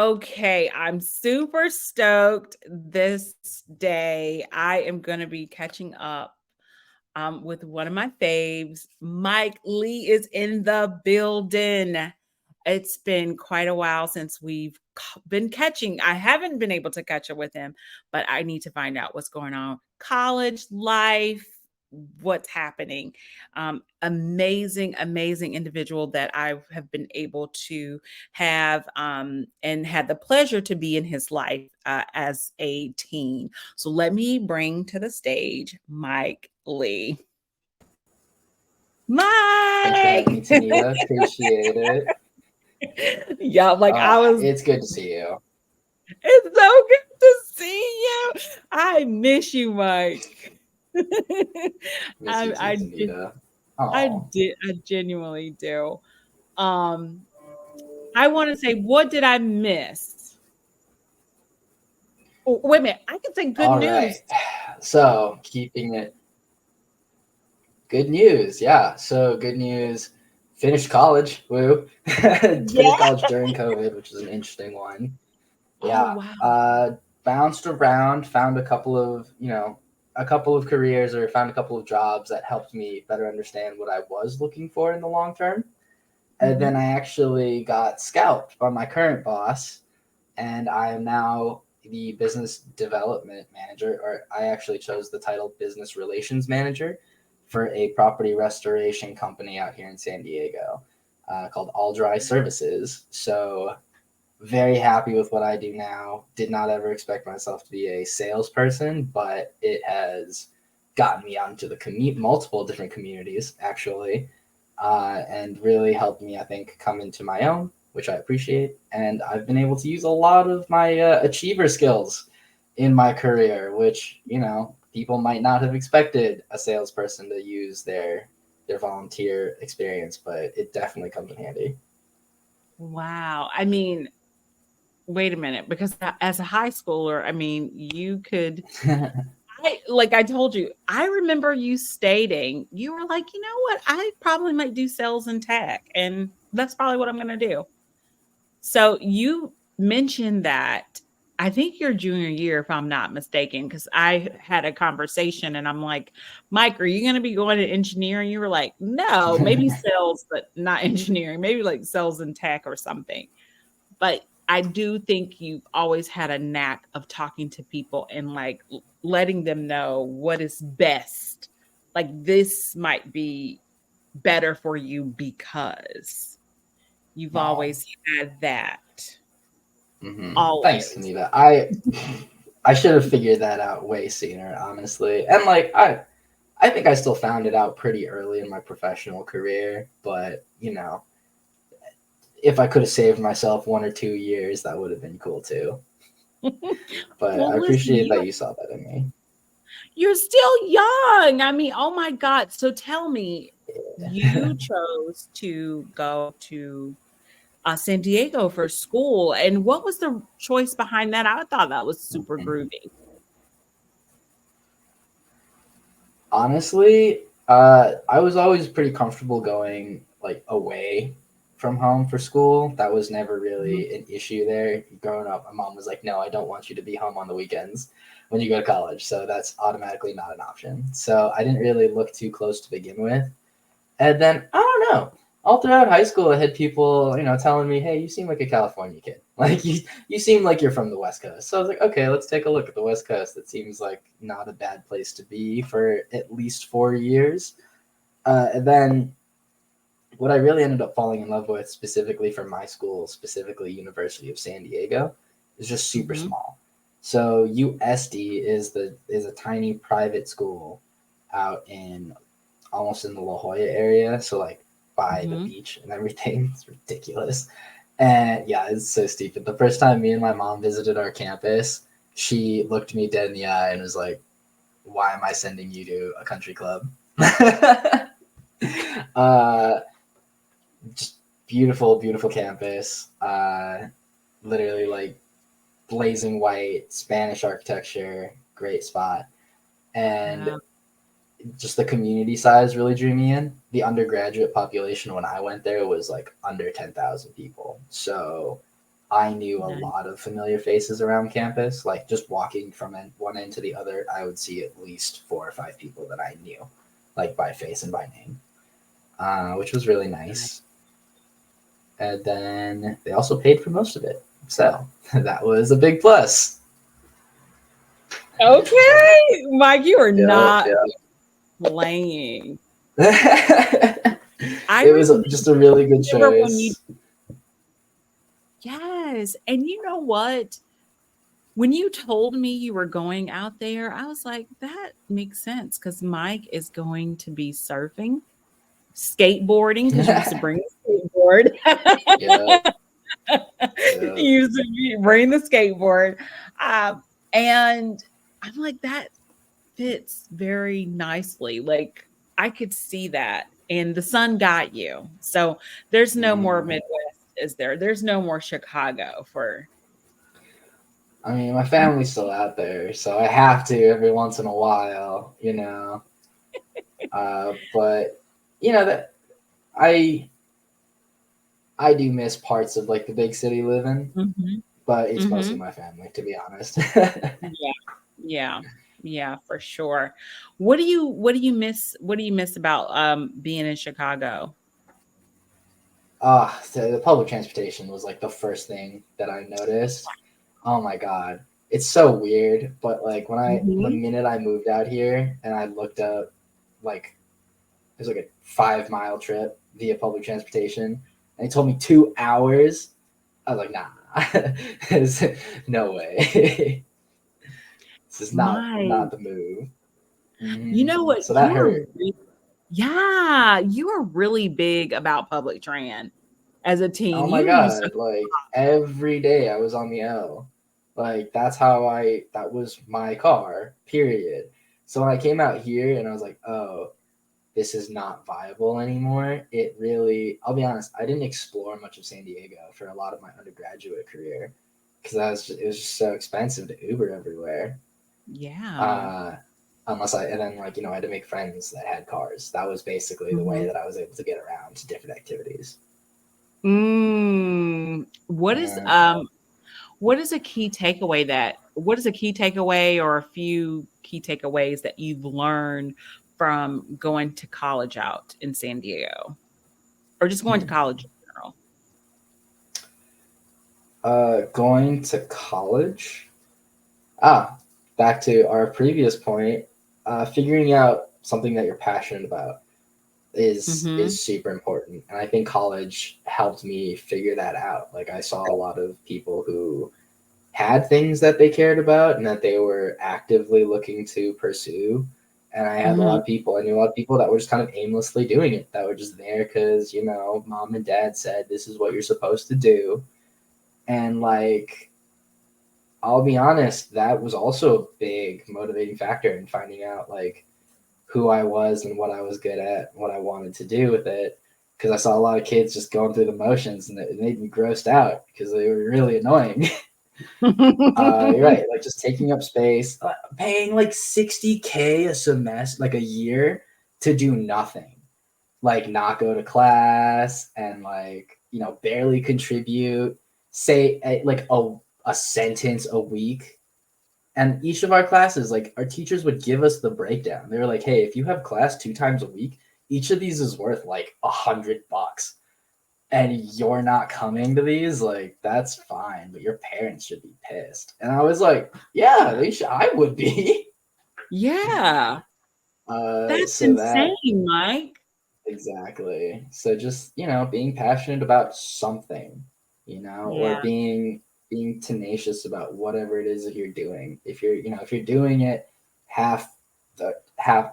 Okay, I'm super stoked this day. I am going to be catching up with one of my faves. Mike Lee is in the building. It's been quite a while since we've been catching. I haven't been able to catch up with him, but I need to find out what's going on. College life, what's happening. Amazing, amazing individual that I have been able to have and had the pleasure to be in his life as a teen. So let me bring to the stage Mike Lee. Thanks for having me, Mike. Tanita. Appreciate it. Yeah, like I was. It's good to see you. It's so good to see you. I miss you, Mike. Miss you too, I did. Tanita. I Oh, did. I genuinely do. Um, I want to say, what did I miss? Oh, wait a minute. I can say good all right. news. So, keeping it good news. Yeah. So, good news. Finished college. Woo. Finished Yeah. college during COVID, which is an interesting one. Oh Yeah. wow. Bounced around, found a couple of careers or found a couple of jobs that helped me better understand what I was looking for in the long term. And then Hmm. I actually got scalped by my current boss, and I am now the business development manager, or I actually chose the title business relations manager for a property restoration company out here in San Diego called All Dry Services. So, very happy with what I do now. Did not ever expect myself to be a salesperson, but it has gotten me onto the multiple different communities, actually, and really helped me, I think, come into my own, which I appreciate. And I've been able to use a lot of my achiever skills in my career, which people might not have expected a salesperson to use their volunteer experience, but it definitely comes in handy. Wow. I mean, wait a minute, because as a high schooler, I mean, you could. I told you, I remember you stating you were like, you know what, I probably might do sales and tech, and that's probably what I'm going to do. So you mentioned that I think your junior year, if I'm not mistaken, because I had a conversation and I'm like, Mike, are you going to be going to engineering? You were like, no, maybe sales, but not engineering, maybe like sales and tech or something. But I do think you've always had a knack of talking to people and like letting them know what is best. Like this might be better for you because you've No. always had that. Thanks, Always. Anita. I should have figured that out way sooner, honestly. And like I think I still found it out pretty early in my professional career, but if I could have saved myself 1 or 2 years, that would have been cool too. But Well, I listen, appreciate that you saw that in me. you're still young. I mean, oh my God. So tell me, you chose to go to San Diego for school. And what was the choice behind that? I thought that was super groovy. Honestly, I was always pretty comfortable going like away from home for school. That was never Mhm. really an issue there. Growing up, my mom was like, "No, I don't want you to be home on the weekends when you go to college." So that's automatically not an option. So I didn't really look too close to begin with. And then I don't know. All throughout high school, I had people, telling me, "Hey, you seem like a California kid. Like you seem like you're from the West Coast." So I was like, "Okay, let's take a look at the West Coast. It seems like not a bad place to be for at least 4 years." And then what I really ended up falling in love with, specifically for my school, specifically University of San Diego, is just super Mhm. small. So USD is a tiny private school out in almost in the La Jolla area, so like by the Mhm. beach and everything. It's ridiculous. And yeah, it's so stupid. The first time me and my mom visited our campus, she looked me dead in the eye and was like, "Why am I sending you to a country club?" uh, just beautiful, beautiful campus. Literally like blazing white Spanish architecture, great spot. And Wow. just the community size really drew me in. The undergraduate population when I went there was like under 10,000 people. So I knew a Nice. lot of familiar faces around campus. Like just walking from one end to the other, I would see at least 4 or 5 people that I knew, like by face and by name, which was really nice. And then they also paid for most of it, so that was a big plus. Okay, Mike, you are Yeah, not playing. yeah. I It was just a really good remember when you, choice. yes, and you know what? When you told me you were going out there, I was like, that makes sense because Mike is going to be surfing, skateboarding, because you used to bring a skateboard. Yeah, yeah. You used to bring the skateboard. And I'm like, that fits very nicely. Like, I could see that. And the sun got you. So there's no more Mm. Midwest, is there? There's no more Chicago for. I mean, my family's still out there, so I have to every once in a while, you know. But you know that I I do miss parts of like the big city living, Mhm, but it's mostly mhm. my family, to be honest. Yeah, yeah, yeah, for sure. What do you miss about being in Chicago? So the public transportation was like the first thing that I noticed. Oh my god, it's so weird. But like the Mhm. minute I moved out here and I looked up, like it was like a 5 mile trip via public transportation, and he told me 2 hours. I was like, nah, there's no way. This is My, not the move. you know what? So that hurt. Yeah, you were really big about public tran as a teen. Oh my You used to, god, like every day I was on the L. Like that was my car, period. So when I came out here and I was like, oh, this is not viable anymore, it really, I'll be honest, I didn't explore much of San Diego for a lot of my undergraduate career because it was just so expensive to Uber everywhere. yeah. Uh, and then like, I had to make friends that had cars. That was basically the way Mhm. that I was able to get around to different activities. Mm, Uh, what is a key takeaway or a few key takeaways that you've learned from going to college out in San Diego or just going to hmm. college in general? Going to college. Ah, back to our previous point. Figuring out something that you're passionate about Mhm. is super important, and I think college helped me figure that out. Like I saw a lot of people who had things that they cared about and that they were actively looking to pursue. And Mhm. I knew a lot of people that were just kind of aimlessly doing it, that were just there because, mom and dad said this is what you're supposed to do. And like, I'll be honest, that was also a big motivating factor in finding out like who I was and what I was good at, what I wanted to do with it. Because I saw a lot of kids just going through the motions, and it made me grossed out because they were really annoying. You're right, like just taking up space, paying like 60K a semester, like a year, to do nothing, like not go to class and like barely contribute, say like a sentence a week. And each of our classes, like our teachers would give us the breakdown. They were like, hey, if you have class 2 times a week, each of these is worth like $100, and you're not coming to these, like that's fine, but your parents should be pissed. And I was like, yeah, they should. I would be. Yeah, that's So that insane, Mike. exactly. So just being passionate about something, or Yeah. being tenacious about whatever it is that you're doing. If you're doing it half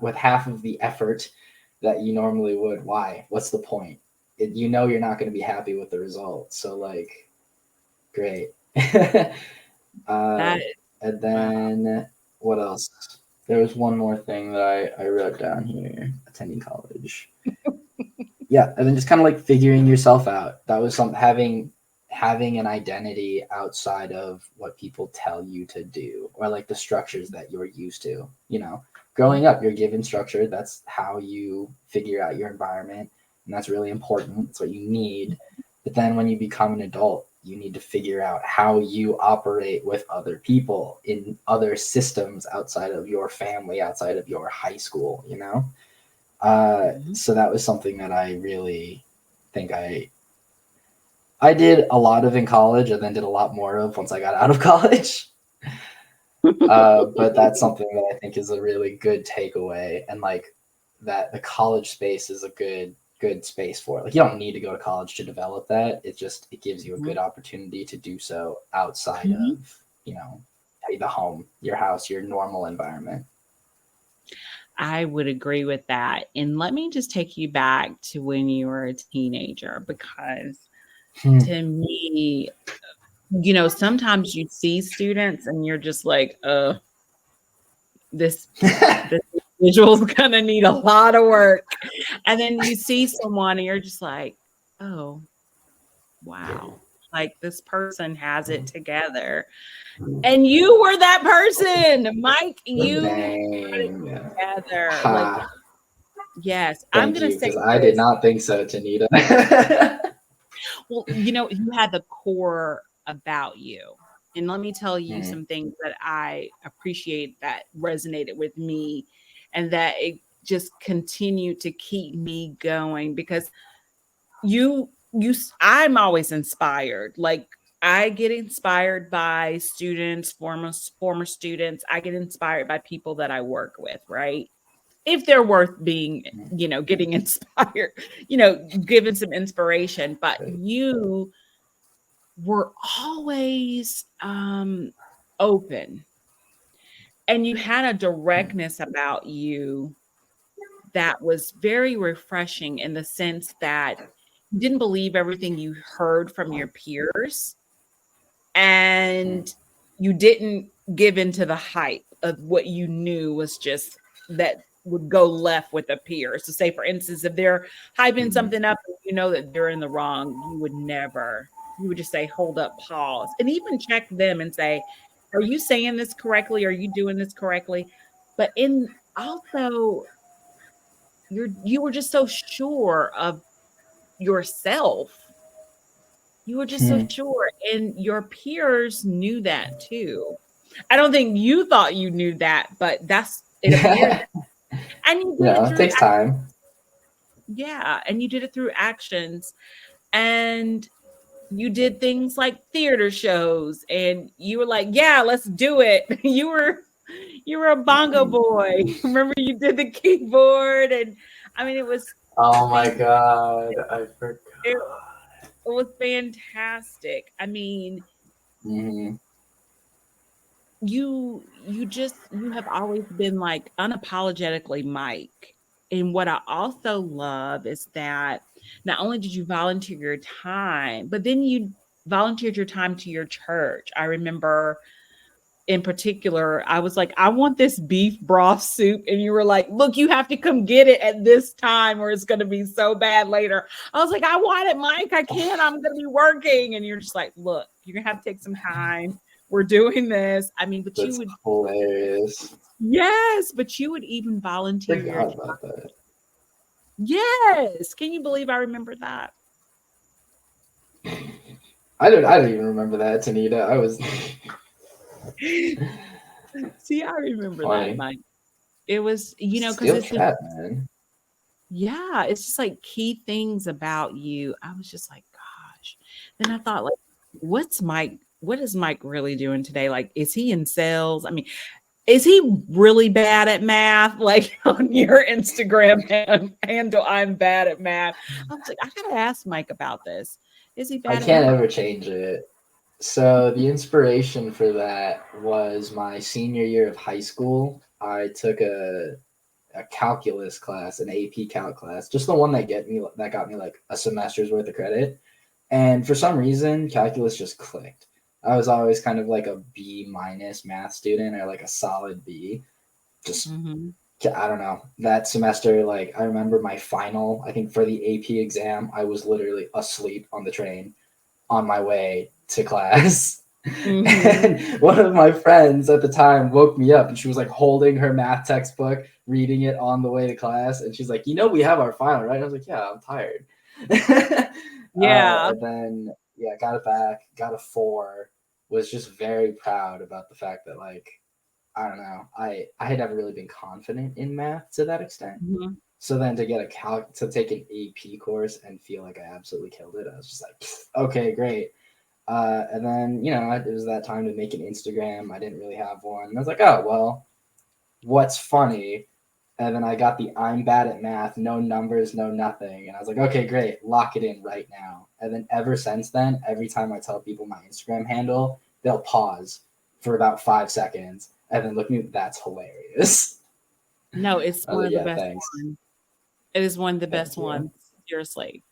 with half of the effort that you normally would, why? What's the point? You're not going to be happy with the result. So like, great. uh, That and wow. then what else? There was one more thing that I wrote down here. Attending college. Yeah, and then just kind of like figuring yourself out. That was having an identity outside of what people tell you to do, or like the structures that you're used to. Growing up, you're given structure. That's how you figure out your environment, and that's really important. It's what you need. But then when you become an adult, You need to figure out how you operate with other people in other systems outside of your family, outside of your high school, you know? Mhm. So that was something that I really think I did a lot of in college and then did a lot more of once I got out of college. But that's something that I think is a really good takeaway, and like that the college space is a good space for it. Like you don't need to go to college to develop that. It gives you a good opportunity to do so outside Mhm. of, you know, the home, your house, your normal environment. I would agree with that. And let me just take you back to when you were a teenager, because Hmm. to me, sometimes you see students and you're just like, this this individual's gonna need a lot of work. And then you see someone and you're just like, oh, wow. Like this person has it together. And you were that person, Mike. You got it Dang. together. Like, Ha. yes, I'm Thank gonna you, say because I did this. not think so, Tanita. Well, you had the core about you. And let me tell you Hmm. some things that I appreciate that resonated with me and that it just continued to keep me going, because I'm always inspired. Like I get inspired by students, former students. I get inspired by people that I work with, right? If they're worth being, getting inspired, given some inspiration. But you were always open, and you had a directness about you that was very refreshing, in the sense that you didn't believe everything you heard from your peers, and you didn't give into the hype of what you knew was just that would go left with the peers. So say for instance, if they're hyping Hmm. something up and you know that they're in the wrong, you would just say, hold up, pause, and even check them and say, are you saying this correctly? Are you doing this correctly? But in also, you were just so sure of yourself. You were just so Hmm. sure, and your peers knew that too. I don't think you thought you knew that, but it appeared, Yeah. and you did it It through, takes time. yeah, and you did it through actions, and you did things like theater shows, and you were like, yeah, let's do it. You were a bongo Mhm. boy. Remember, you did the keyboard, and I mean, it was Oh my fantastic. god, I It, forgot. it was fantastic. I mean, Hmm. you have always been like unapologetically Mike. And what I also love is that not only did you volunteer your time, but then you volunteered your time to your church. I remember in particular, I was like, I want this beef broth soup. And you were like, look, you have to come get it at this time or it's going to be so bad later. I was like, I want it, Mike. I can't. I'm going to be working. And you're just like, look, you're going to have to take some time. We're doing this. I mean, but you That's would, hilarious. yes, but you would even volunteer your Forgot time. about that. Yes. Can you believe I remember that? I don't even remember that, Tanita. I was See, I remember that, funny. Mike. It was, because Steel it's the, trap, man. yeah, it's just like key things about you. I was just like, gosh. Then I thought, like, what is Mike really doing today? Like, is he in sales? I mean, is he really bad at math? Like on your Instagram handle, I'm bad at math. I was like, I gotta ask Mike about this. Is he I bad at can't math? ever change it. So the inspiration for that was my senior year of high school. I took a calculus class, an AP calc class, just the one that got me like a semester's worth of credit. And for some reason, calculus just clicked. I was always kind of like a B minus math student, or like a solid B. Just Mm-hmm. I don't know. That semester, like I remember my final, I think for the AP exam, I was literally asleep on the train on my way to class. Mm-hmm. And one of my friends at the time woke me up, and she was like holding her math textbook, reading it on the way to class. And she's like, we have our final, right? I was like, yeah, I'm tired. Yeah. And then yeah, got it back, got a 4, was just very proud about the fact that like I don't know, I had never really been confident in math to that extent. Mhm. So then to get to take an AP course and feel like I absolutely killed it, I was just like, okay, great. And then it was that time to make an Instagram. I didn't really have one. And I was like, oh well, what's funny? And then I got the I'm bad at math, no numbers, no nothing. And I was like, okay, great, lock it in right now. And then ever since then, every time I tell people my Instagram handle, they'll pause for about 5 seconds and then look at me. That's hilarious. No, it's I was one like, of the yeah, best thanks. ones. It is one of the Thank best you. ones, seriously.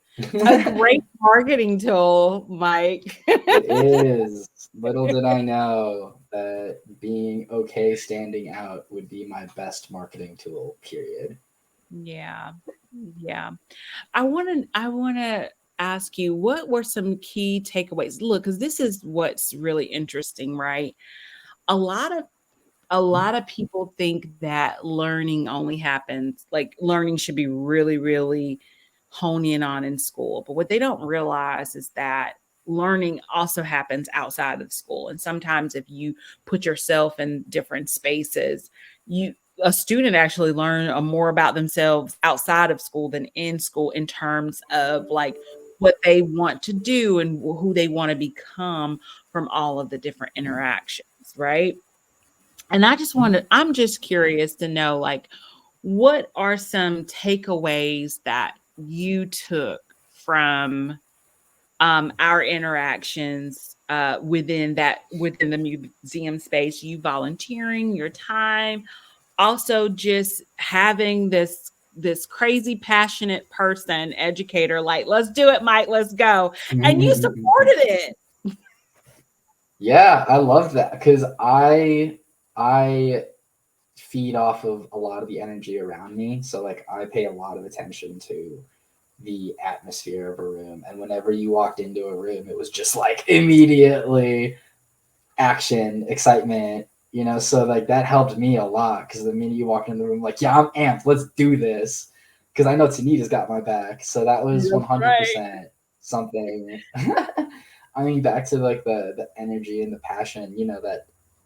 A great marketing tool, Mike. It is. Little did I know that being okay standing out would be my best marketing tool, period. Yeah. Yeah. I want to ask you, what were some key takeaways? Look, because this is what's really interesting, right? A lot of a lot of people think that learning only happens, like learning should be really, really honed in on in school. But what they don't realize is that learning also happens outside of school. And sometimes if you put yourself in different spaces, you a student actually learn more about themselves outside of school than in school in terms of like what they want to do and who they want to become from all of the different interactions, right? And I'm just curious to know, like, what are some takeaways that you took from our interactions within the museum space, you volunteering your time, also just having this crazy passionate person, educator, like, let's do it, Mike, let's go. And you supported it. Yeah, I love that because I feed off of a lot of the energy around me. So like I pay a lot of attention to the atmosphere of a room. And whenever you walked into a room, it was just like immediately action, excitement, so like that helped me a lot because the minute you walk in the room, like, yeah, I'm amped, let's do this. Because I know Tanita's got my back. So that was That's right. 100% something. I mean, back to like the energy and the passion,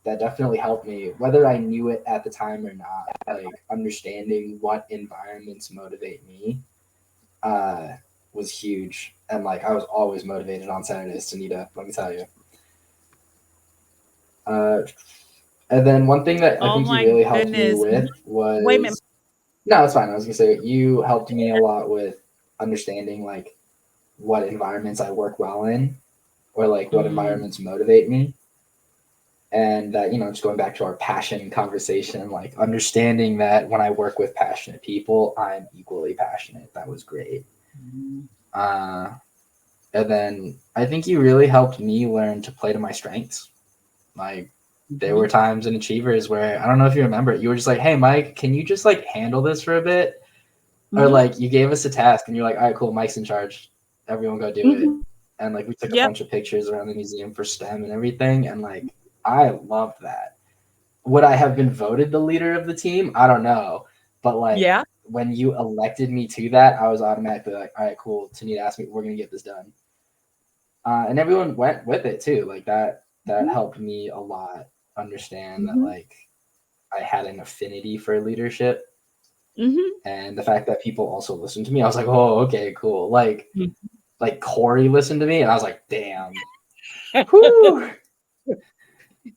that definitely helped me, whether I knew it at the time or not. Like understanding what environments motivate me uh, was huge. And like I was always motivated on Saturdays, Tanita, let me tell you. Uh, and then one thing that I Oh think you my really helped me goodness. with Wait a minute. was no, it's fine. I was gonna say you helped me a lot with understanding like what environments I work well in, or like what Mm, environments motivate me, and that just going back to our passion conversation, like understanding that when I work with passionate people, I'm equally passionate. That was great. mm, Uh, and then I think you really helped me learn to play to my strengths. Like there were mhm, times in Achievers where I don't know if you remember it, you were just like, "Hey, Mike, can you just like handle this for a bit?" Or mhm, like you gave us a task and you're like, "All right, cool, Mike's in charge. Everyone go do it." mhm. And like we took a Yep. bunch of pictures around the museum for STEM and everything, and like I loved that. Would I have been voted the leader of the team? I don't know, but like Yeah. when you elected me to that, I was automatically like, "All right, cool." Tanita asked me, "We're gonna get this done." And everyone went with it too. Like that Mhm, helped me a lot understand that mhm, like I had an affinity for leadership, mhm, and the fact that people also listened to me, I was like, oh, okay, cool. mhm. Like Corey listened to me, and I was like, damn, whoo.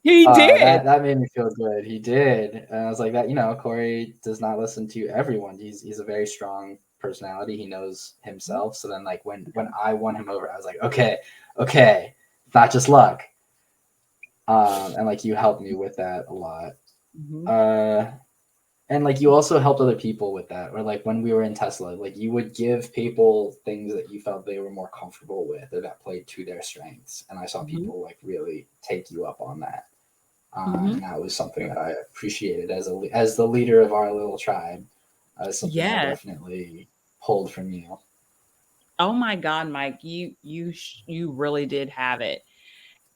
He did. That made me feel good. He did, and I was like, that Corey does not listen to everyone. He's a very strong personality. He knows himself. So then, like when I won him over, I was like, okay, it's not just luck. And like you helped me with that a lot. Mhm, Uh, and like you also helped other people with that, or like when we were in Tesla, like you would give people things that you felt they were more comfortable with or that played to their strengths. And I saw mhm, people like really take you up on that. mhm. And that was something that I appreciated as the leader of our little tribe. Something I Yes. definitely pulled from you. Oh my God, Mike, you really did have it.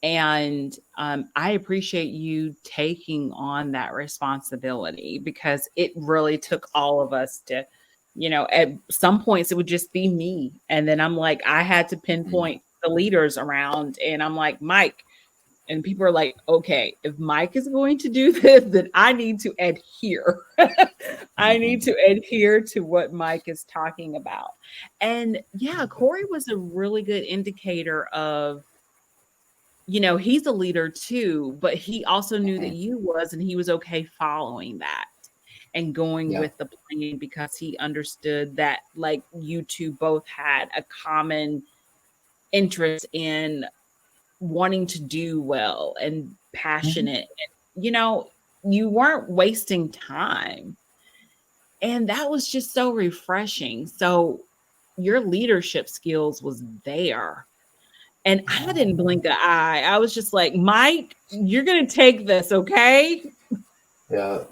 And I appreciate you taking on that responsibility because it really took all of us at some points it would just be me. And then I'm like, I had to Mm. pinpoint the leaders around, and I'm like, Mike, and people are like, okay, if Mike is going to do this, then I need to adhere. I need Mhm. to adhere to what Mike is talking about. And yeah, Corey was a really good indicator of, he's a leader too, but he also knew that Mhm. you was, and he was okay following that and going Yeah. with the plan because he understood that like you two both had a common interest in wanting to do well and Mhm. passionate. And, you weren't wasting time. And that was just so refreshing. So your leadership skills was there. And I Yeah. didn't blink an eye. I was just like, Mike, you're going to take this, okay? Yeah.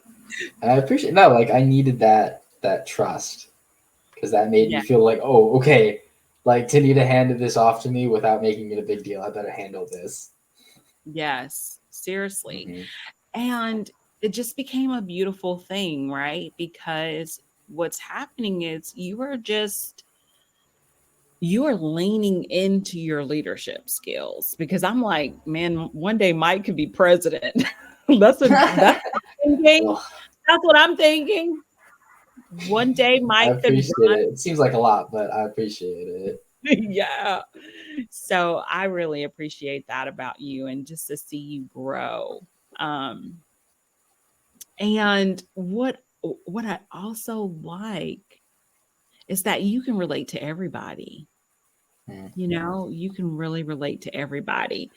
And I appreciate no, like I needed that trust because that made me Yeah. feel like, oh, okay, like Tanita handed this off to me without making it a big deal. I better handle this. Yes. Seriously. Hmm. And it just became a beautiful thing, right? Because what's happening is you are leaning into your leadership skills because I'm like, man, one day Mike could be president. That's what I'm thinking. Well, That's what I'm thinking. One day I Mike could appreciate it. It seems like a lot, but I appreciate it. yeah. So I really appreciate that about you and just to see you grow. Um, and what I also like is that you can relate to everybody. Mm. You can really relate to everybody.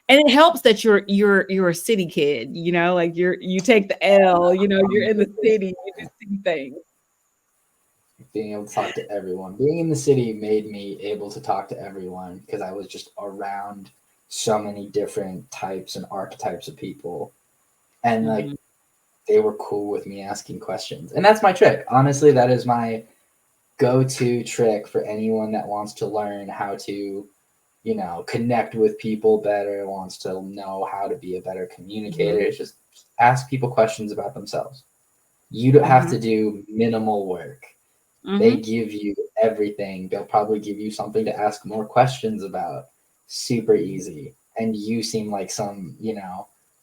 And it helps that you're a city kid, like you take the L, you're in the city, you just see things. Being able to talk to everyone. Being in the city made me able to talk to everyone because I was just around so many different types and archetypes of people. And like Mhm. they were cool with me asking questions. And that's my trick. Honestly, that is my go-to trick for anyone that wants to learn how to, connect with people better, wants to know how to be a better communicator. Mhm. It's just ask people questions about themselves. You don't have to Mhm. do minimal work. They Mhm. give you everything. They'll probably give you something to ask more questions about. Super easy. And you seem like some,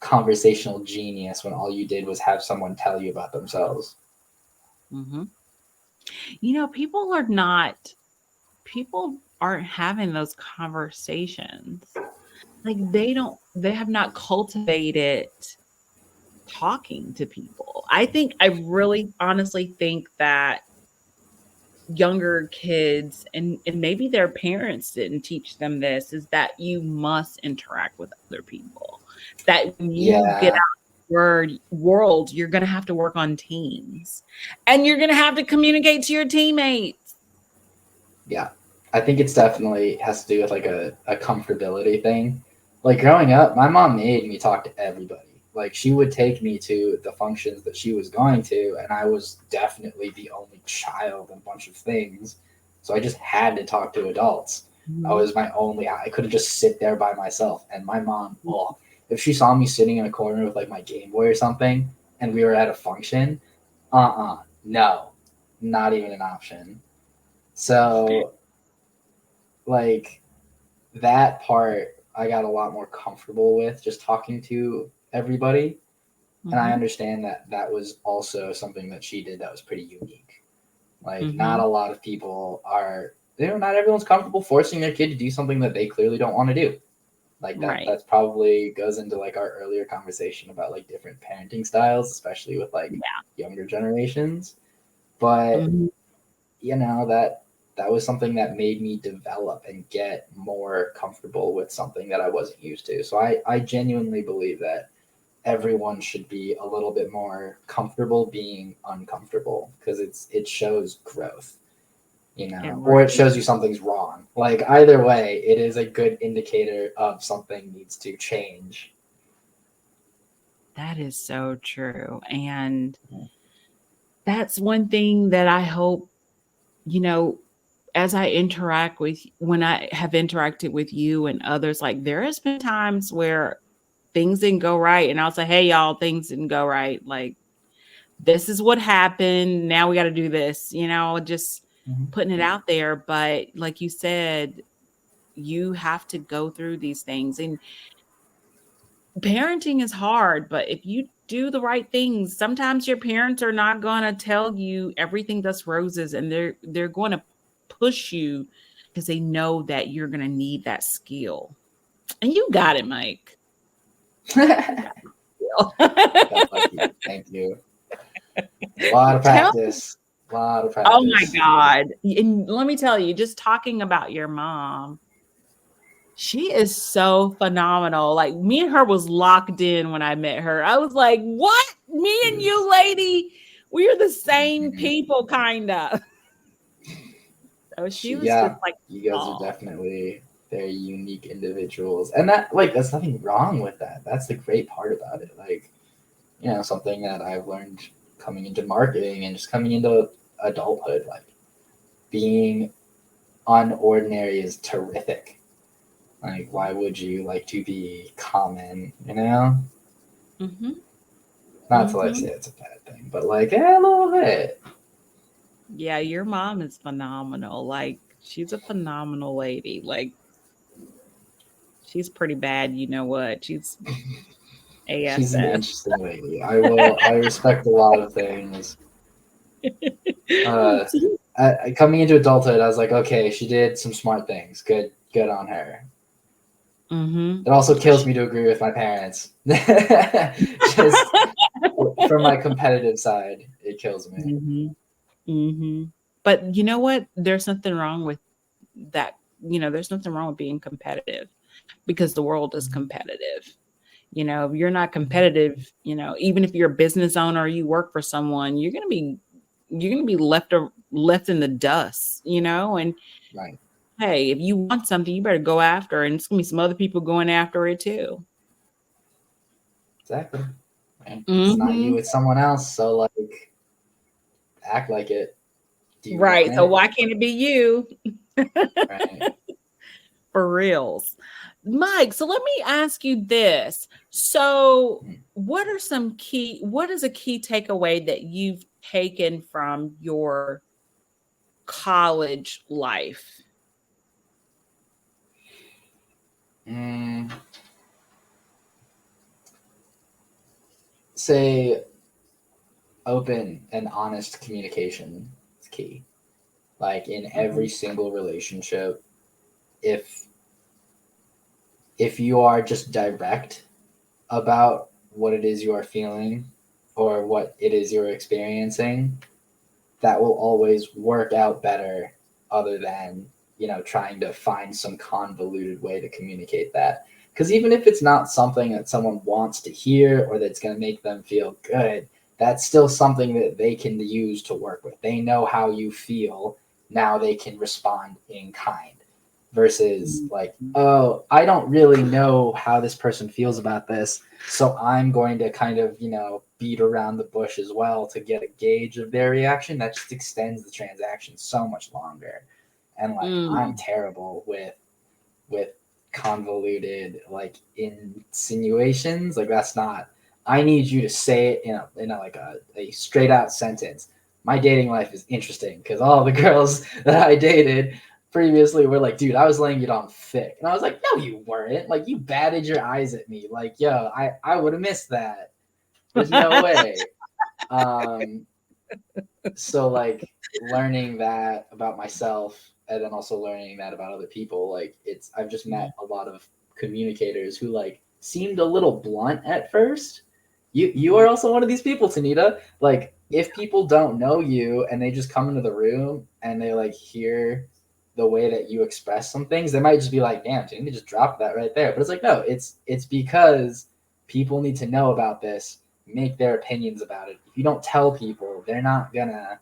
conversational genius when all you did was have someone tell you about themselves. Mhm. People aren't having those conversations. Like they have not cultivated talking to people. I really honestly think that younger kids and maybe their parents didn't teach them this is that you must interact with other people. That when you get Yeah, out world, you're going to have to work on teams and you're going to have to communicate to your teammates. yeah. I think it's definitely has to do with like a comfortability thing. Like growing up, my mom made me talk to everybody. Like she would take me to the functions that she was going to, and I was definitely the only child in a bunch of things. So I just had to talk to adults. I Mhm. was my only I couldn't just sit there by myself. And my mom, oh, if she saw me sitting in a corner with like my Game Boy or something and we were at a function, no, not even an option. So like that part I got a lot more comfortable with just talking to everybody. And I Mhm. understand that that was also something that she did that was pretty unique. Like, not Mhm. a lot of people are, not everyone's comfortable forcing their kid to do something that they clearly don't want to do. Like Right. that's probably goes into like our earlier conversation about like different parenting styles, especially with like Yeah. younger generations. But Mhm. that was something that made me develop and get more comfortable with something that I wasn't used to. So I genuinely believe that everyone should be a little bit more comfortable being uncomfortable because it shows growth, It or it really shows you something's wrong. Like either way, it is a good indicator of something needs to change. that is so true. And that's one thing that I hope, you know, as I interact with when I have interacted with you and others, like there has been times where things didn't go right. And I'll say, hey, y'all, things didn't go right. Like, this is what happened. Now we got to do this, just Mhm. putting it out there. But like you said, you have to go through these things. And parenting is hard, but if you do the right things, sometimes your parents are not going to tell you everything that's roses, and they're going to push you because they know that you're going to need that skill. And you got it, Mike. You got it. Got lucky. Thank you. A lot of Tell practice. A lot of Oh my practice. God. And let me tell you, just talking about your mom, she is so phenomenal. Like me and her was locked in when I met her. I was like, what? Me and you, lady, we're the same people, kind of. So she was just Yeah, like, you guys are oh, definitely very unique individuals, and that like there's nothing wrong with that. That's the great part about it. Like, something that I've learned coming into marketing and just coming into adulthood, like being unordinary is terrific. Like, why would you like to be common? mm-hmm, Not to like mm-hmm. say it's a bad thing, but like a little bit. Yeah, your mom is phenomenal. Like, she's a phenomenal lady. Like, she's pretty bad. You know what? She's She's an ASS. interesting lady. I respect a lot of things. Uh, Coming into adulthood, I was like, okay, she did some smart things. Good on her. Mm-hmm. It also kills me to agree with my parents. Just from my competitive side, it kills me. Mm-hmm. Mm-hmm. But you know what? There's nothing wrong with that. There's nothing wrong with being competitive because the world is competitive. If you're not competitive, even if you're a business owner or you work for someone, you're gonna be left in the dust, and Right. hey, if you want something, you better go after it, and it's gonna be some other people going after it too. Exactly. Right. It's not Hmm. you, it's someone else. So like act like it. Do you Right. want So it? why can't it be you? Right. For reals. Mike, so let me ask you this. So, Hmm. what is a key takeaway that you've taken from your college life? Mm, say open and honest communication is key. Like in every Mhm. single relationship, if if you are just direct about what it is you are feeling or what it is you're experiencing, that will always work out better other than, trying to find some convoluted way to communicate that. Because even if it's not something that someone wants to hear or that's going to make them feel good, that's still something that they can use to work with. They know how you feel. Now they can respond in kind versus like, oh, I don't really know how this person feels about this. So I'm going to kind of, beat around the bush as well to get a gauge of their reaction. That just extends the transaction so much longer. And like I'm Mm. terrible with convoluted like insinuations. Like that's not I need you to say it in a like a straight out sentence. My dating life is interesting because all the girls that I dated previously were like, dude, I was laying it on thick. And I was like, no, you weren't. Like you batted your eyes at me. Like, yo, I would have missed that. There's no way. Um, so like learning that about myself and then also learning that about other people, like I've just met a lot of communicators who like seemed a little blunt at first. You are also one of these people, Tanita. Like if people don't know you and they just come into the room and they like hear the way that you express some things, they might just be like, damn, Tanita just dropped that right there. But it's like, no, it's because people need to know about this, make their opinions about it. If you don't tell people, they're not gonna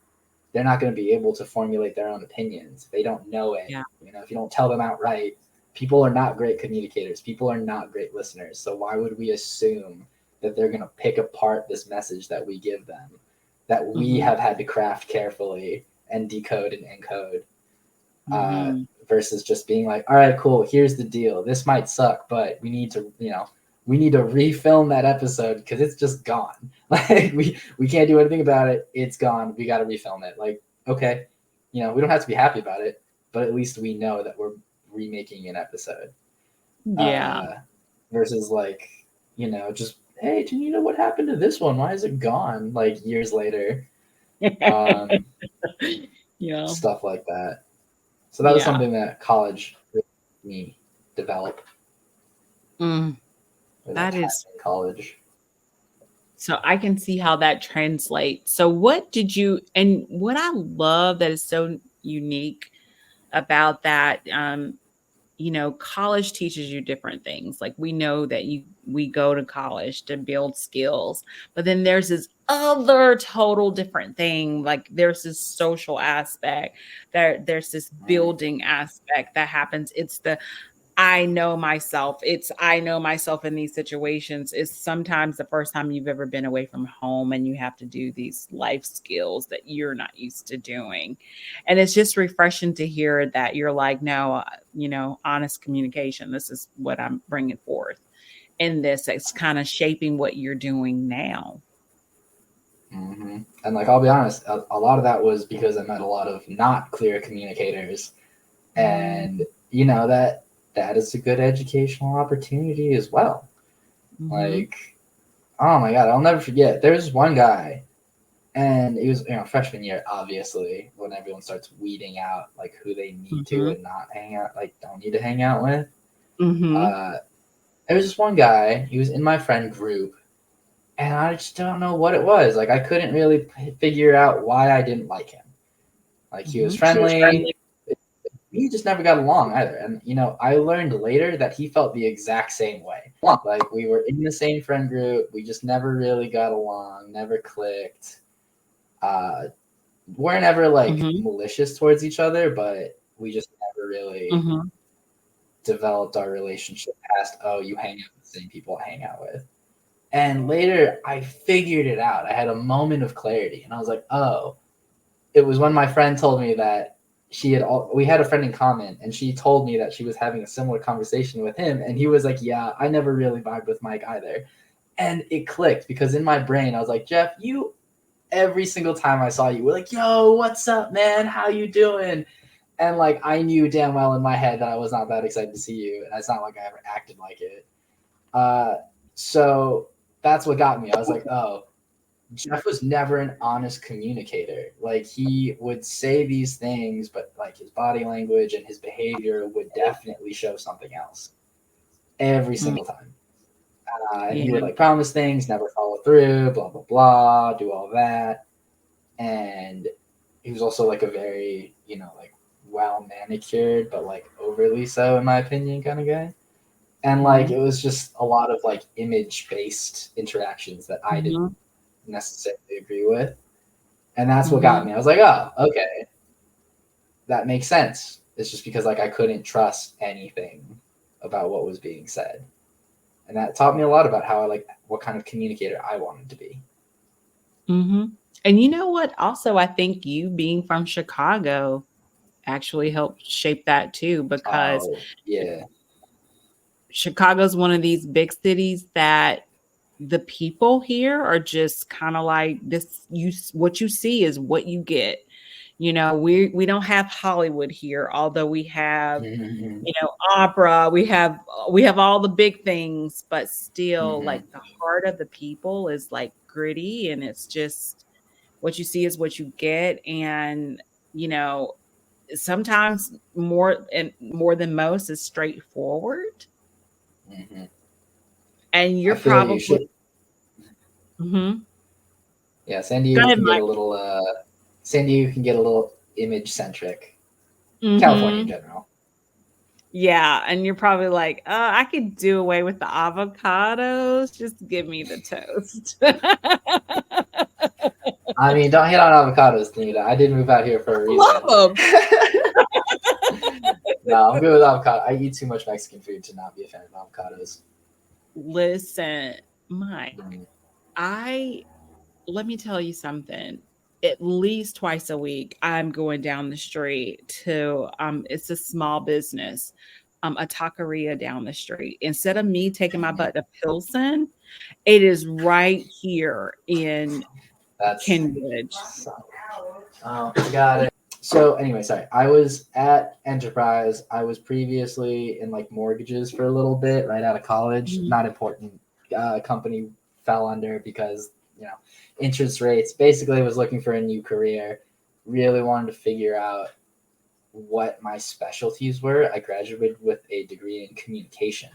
be able to formulate their own opinions. They don't know it. Yeah. If you don't tell them outright, people are not great communicators. People are not great listeners. So why would we assume that they're gonna pick apart this message that we give them, that we Mhm. have had to craft carefully and decode and encode, Mhm. versus just being like, all right, cool, here's the deal. This might suck, but we need to refilm that episode because it's just gone. Like we can't do anything about it. It's gone. We got to refilm it. Like, okay, we don't have to be happy about it, but at least we know that remaking an episode. Yeah. Versus like, just, hey, Janita, what happened to this one? Why is it gone? Like years later. Yeah. Stuff like that. So that was Yeah. something that college really helped me develop. Mm, Or that that time is in college. so I can see how that translates. So what did you and what I love that is so unique about that college teaches you different things. Like we know that we go to college to build skills, but then there's this other total different thing. Like there's this social aspect, there's this building aspect that happens. It's the I know myself. It's I know myself in these situations is sometimes the first time you've ever been away from home and you have to do these life skills that you're not used to doing. And it's just refreshing to hear that you're like, no, honest communication. This is what I'm bringing forth in this. It's kind of shaping what you're doing now. And like, I'll be honest, a lot of that was because I met a lot of not clear communicators, and that is a good educational opportunity as well. Like, oh my God, I'll never forget. There was one guy, and it was freshman year, obviously, when everyone starts weeding out like who they need to and not hang out, like don't need to hang out with. There was this one guy. He was in my friend group, and I just don't know what it was. Like I couldn't really figure out why I didn't like him. Like he was friendly. We just never got along either. And I learned later that he felt the exact same way. Like we were in the same friend group, we just never really got along, never clicked. Weren't ever like malicious towards each other, but we just never really developed our relationship past, oh, you hang out with the same people I hang out with. And later I figured it out. I had a moment of clarity and I was like, oh, it was when my friend told me that we had a friend in common, and she told me that she was having a similar conversation with him, and he was like, yeah, I never really vibed with Mike either. And it clicked because in my brain I was like, Jeff, every single time I saw you were like, yo, what's up, man, how you doing? And like I knew damn well in my head that I was not that excited to see you, and it's not like I ever acted like it. So that's what got me. I was like, oh, Jeff was never an honest communicator. Like he would say these things, but like his body language and his behavior would definitely show something else every single time. And he would like promise things, never follow through, blah, blah, blah, do all that. And he was also like a very, like well manicured, but like overly so, in my opinion, kind of guy. And like it was just a lot of like image based interactions that I didn't necessarily agree with, and that's what got me. I was like, oh, okay, that makes sense. It's just because like I couldn't trust anything about what was being said, and that taught me a lot about how what kind of communicator I wanted to be. And you know what, also I think you being from Chicago actually helped shape that too, because Chicago's one of these big cities that the people here are just kind of like this. What you see is what you get. We don't have Hollywood here, although we have opera. We have all the big things, but still, like the heart of the people is like gritty, and it's just what you see is what you get. And sometimes more than most is straightforward. And you're probably yeah, San Diego can get a little image centric. California in general. Yeah, and you're probably like, oh, I could do away with the avocados. Just give me the toast. I mean, don't hit on avocados, Nita. I did move out here for a reason. Love them. No, I'm good with avocado. I eat too much Mexican food to not be a fan of avocados. Listen, Mike, let me tell you something. At least twice a week, I'm going down the street to it's a small business, a taqueria down the street. Instead of me taking my butt to Pilsen, it is right here in Kenwood. Oh, got it. So anyway, sorry. I was at Enterprise. I was previously in like mortgages for a little bit right out of college. Mhm. Not important. Company fell under because interest rates. Basically, was looking for a new career. Really wanted to figure out what my specialties were. I graduated with a degree in communication.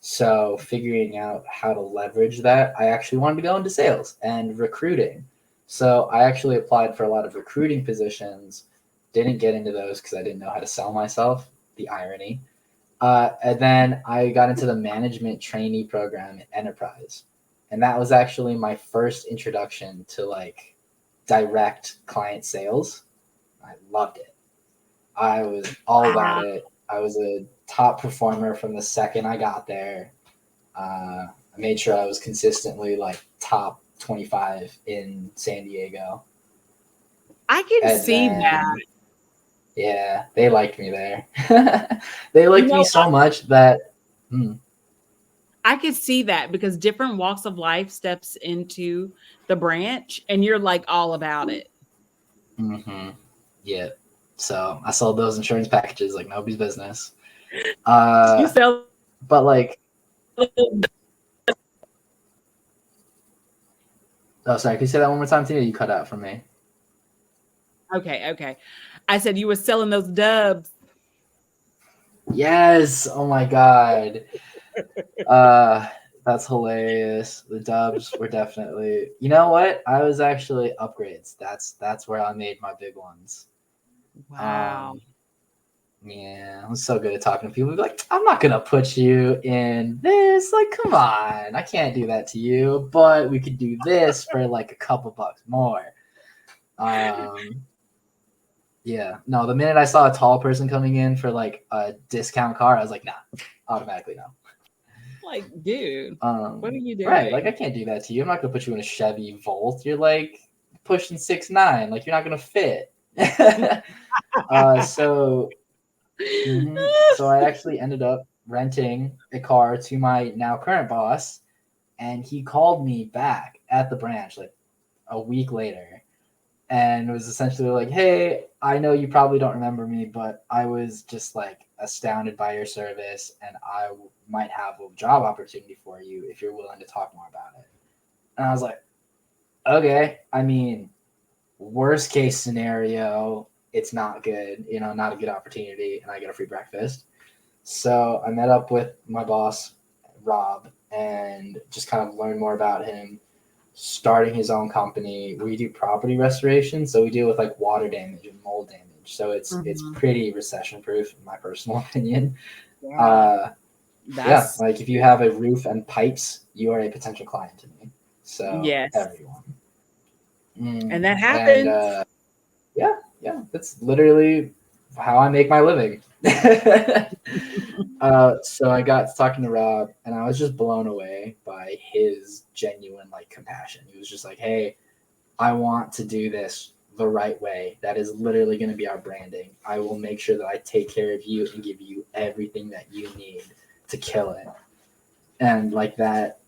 So figuring out how to leverage that, I actually wanted to go into sales and recruiting. So I actually applied for a lot of recruiting positions. Didn't get into those because I didn't know how to sell myself. The irony. And then I got into the management trainee program at Enterprise. And that was actually my first introduction to like direct client sales. I loved it. I was all about Wow. it. I was a top performer from the second I got there. I made sure I was consistently like top 25 in San Diego. I can And see that. then, yeah, they liked me there. They You liked me know, so much that, I could see that because different walks of life steps into the branch and you're like all about it. yeah. So I sold those insurance packages like nobody's business. You sell But like, oh, sorry, can you say that one more time to me? You cut out for me. okay. I said you were selling those dubs. Yes. Oh my God. Uh, that's hilarious. The dubs were definitely. You know what? I was actually upgrades. That's where I made my big ones. Wow. Um, yeah, I'm so good at talking to people. Like, I'm not gonna put you in this. Like, come on, I can't do that to you. But we could do this for like a couple bucks more. Um, yeah. No, the minute I saw a tall person coming in for like a discount car, I was like, nah, automatically no. Like, dude, what are you Right, like I doing? can't do that to you. I'm not gonna put you in a Chevy Volt. You're like pushing 6'9". Like you're not gonna fit. So so I actually ended up renting a car to my now current boss, and he called me back at the branch like a week later, and was essentially like, "Hey, I know you probably don't remember me, but I was just like astounded by your service, and I might have a job opportunity for you if you're willing to talk more about it." And I was like, "Okay, I mean, worst case scenario, it's not good, not a good opportunity, and I get a free breakfast." So I met up with my boss, Rob, and just kind of learned more about him starting his own company. We do property restoration, so we deal with like water damage and mold damage. So it's Mhm. pretty recession proof, in my personal opinion. Yeah, Uh, yeah, that's like if you have a roof and pipes, you are a potential client to me. So yes, everyone. and that And happens. yeah, that's literally how I make my living. So I got talking to Rob, and I was just blown away by his genuine like compassion. He was just like, "Hey, I want to do this the right way. That is literally going to be our branding. I will make sure that I take care of you and give you everything that you need to kill it." And like that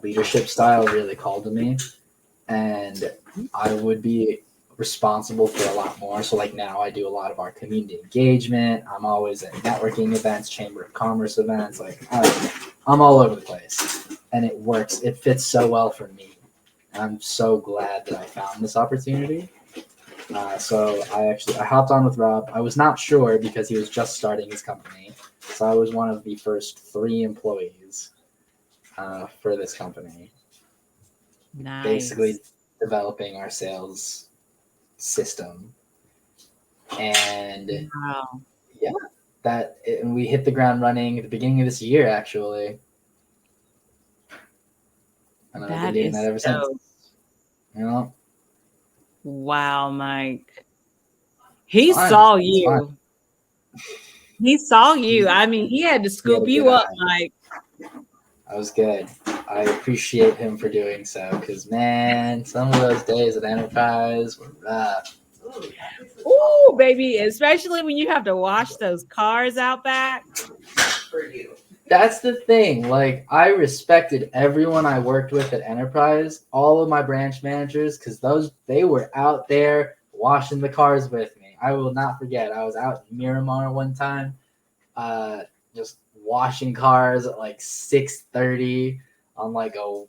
leadership style really called to me, and I would be responsible for a lot more. So like now I do a lot of our community engagement. I'm always at networking events, chamber of commerce events. Like I'm all over the place, and it works. It fits so well for me. And I'm so glad that I found this opportunity. So I hopped on with Rob. I was not sure because he was just starting his company. So I was one of the first 3 employees for this company, basically Nice. developing our sales system. And Wow, yeah, and we hit the ground running at the beginning of this year, actually. And I've been that doing that is ever since. so. You know, Wow, Mike. it's He fun. saw It's fun. you. He saw you. He, I mean, he had to he had scoop a good you up, eye. Mike. I was good. I appreciate him for doing so because, man, some of those days at Enterprise were rough. Ooh, baby, especially when you have to wash those cars out back. That's the thing. Like, I respected everyone I worked with at Enterprise, all of my branch managers, because they were out there washing the cars with me. I will not forget. I was out in Miramar one time, just washing cars at like 6:30 on like a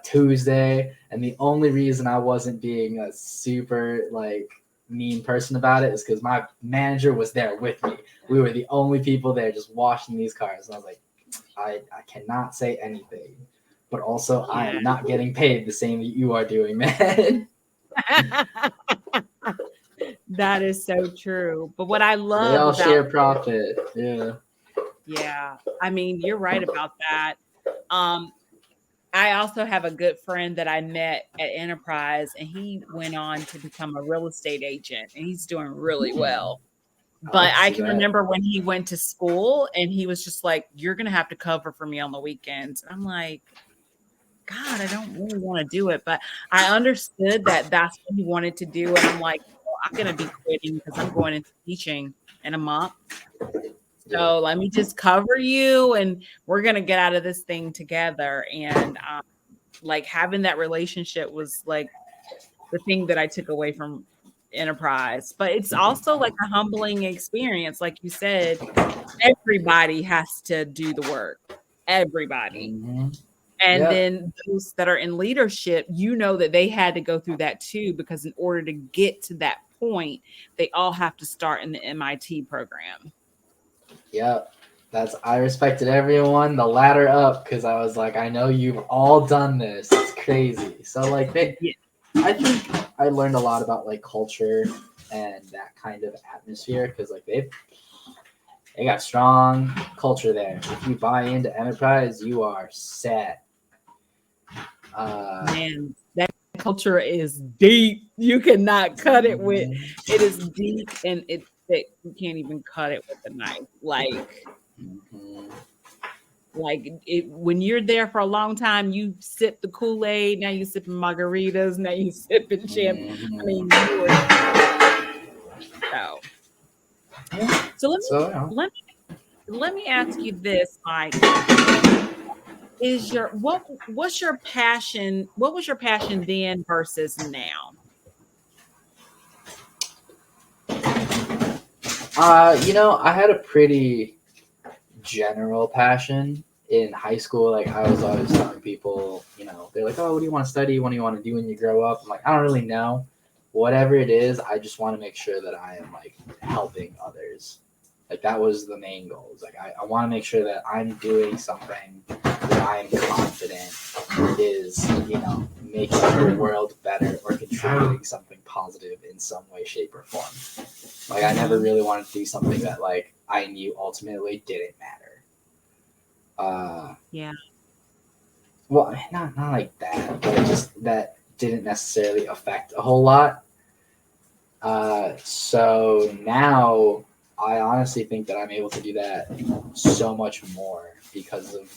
Tuesday, and the only reason I wasn't being a super like mean person about it is because my manager was there with me. We were the only people there just washing these cars, and I was like, I cannot say anything, but also I am not getting paid the same that you are doing, man. That is so true. But what I They love all about share profit. Yeah. yeah, I mean, you're right about that. Um, I also have a good friend that I met at Enterprise, and he went on to become a real estate agent, and he's doing really well. I like But to I see can that. remember when he went to school and he was just like, "You're gonna have to cover for me on the weekends." And I'm like, God, I don't really want to do it. But I understood that that's what he wanted to do. And I'm like, well, I'm gonna be quitting because I'm going into teaching in a month. Yeah. So let me just cover you and we're gonna get out of this thing together. And like having that relationship was like the thing that I took away from Enterprise. But it's also like a humbling experience. Like you said, everybody has to do the work. Everybody. Mm-hmm. And Yeah. then those that are in leadership, you know that they had to go through that too, because in order to get to that point, they all have to start in the MIT program. Yeah. I respected everyone the ladder up because I was like, I know you've all done this. It's crazy. So like Yeah. I think I learned a lot about like culture and that kind of atmosphere because like they got strong culture there. If you buy into Enterprise, you are set. Man, that culture is deep. You cannot cut it with Mhm, it is deep and it's thick. You can't even cut it with a knife. mhm, Like it, when you're there for a long time, you sip the Kool-Aid, now you sipping margaritas, now you sipping champ. I mhm. mean, you are so. Yeah. So So yeah. let me ask you this, Mike. Is your what's your passion? What was your passion then versus now? I had a pretty general passion in high school. Like I was always telling people, they're like, "Oh, what do you want to study? What do you want to do when you grow up?" I'm like, I don't really know. Whatever it is, I just want to make sure that I am like helping others. Like that was the main goal. It's like I want to make sure that I'm doing something that I'm confident is, making the world better or contributing something positive in some way, shape, or form. Like I never Mhm. really wanted to do something that like I knew ultimately didn't matter. Uh, Yeah. well, not like that, but just that didn't necessarily affect a whole lot. So now I honestly think that I'm able to do that so much more because of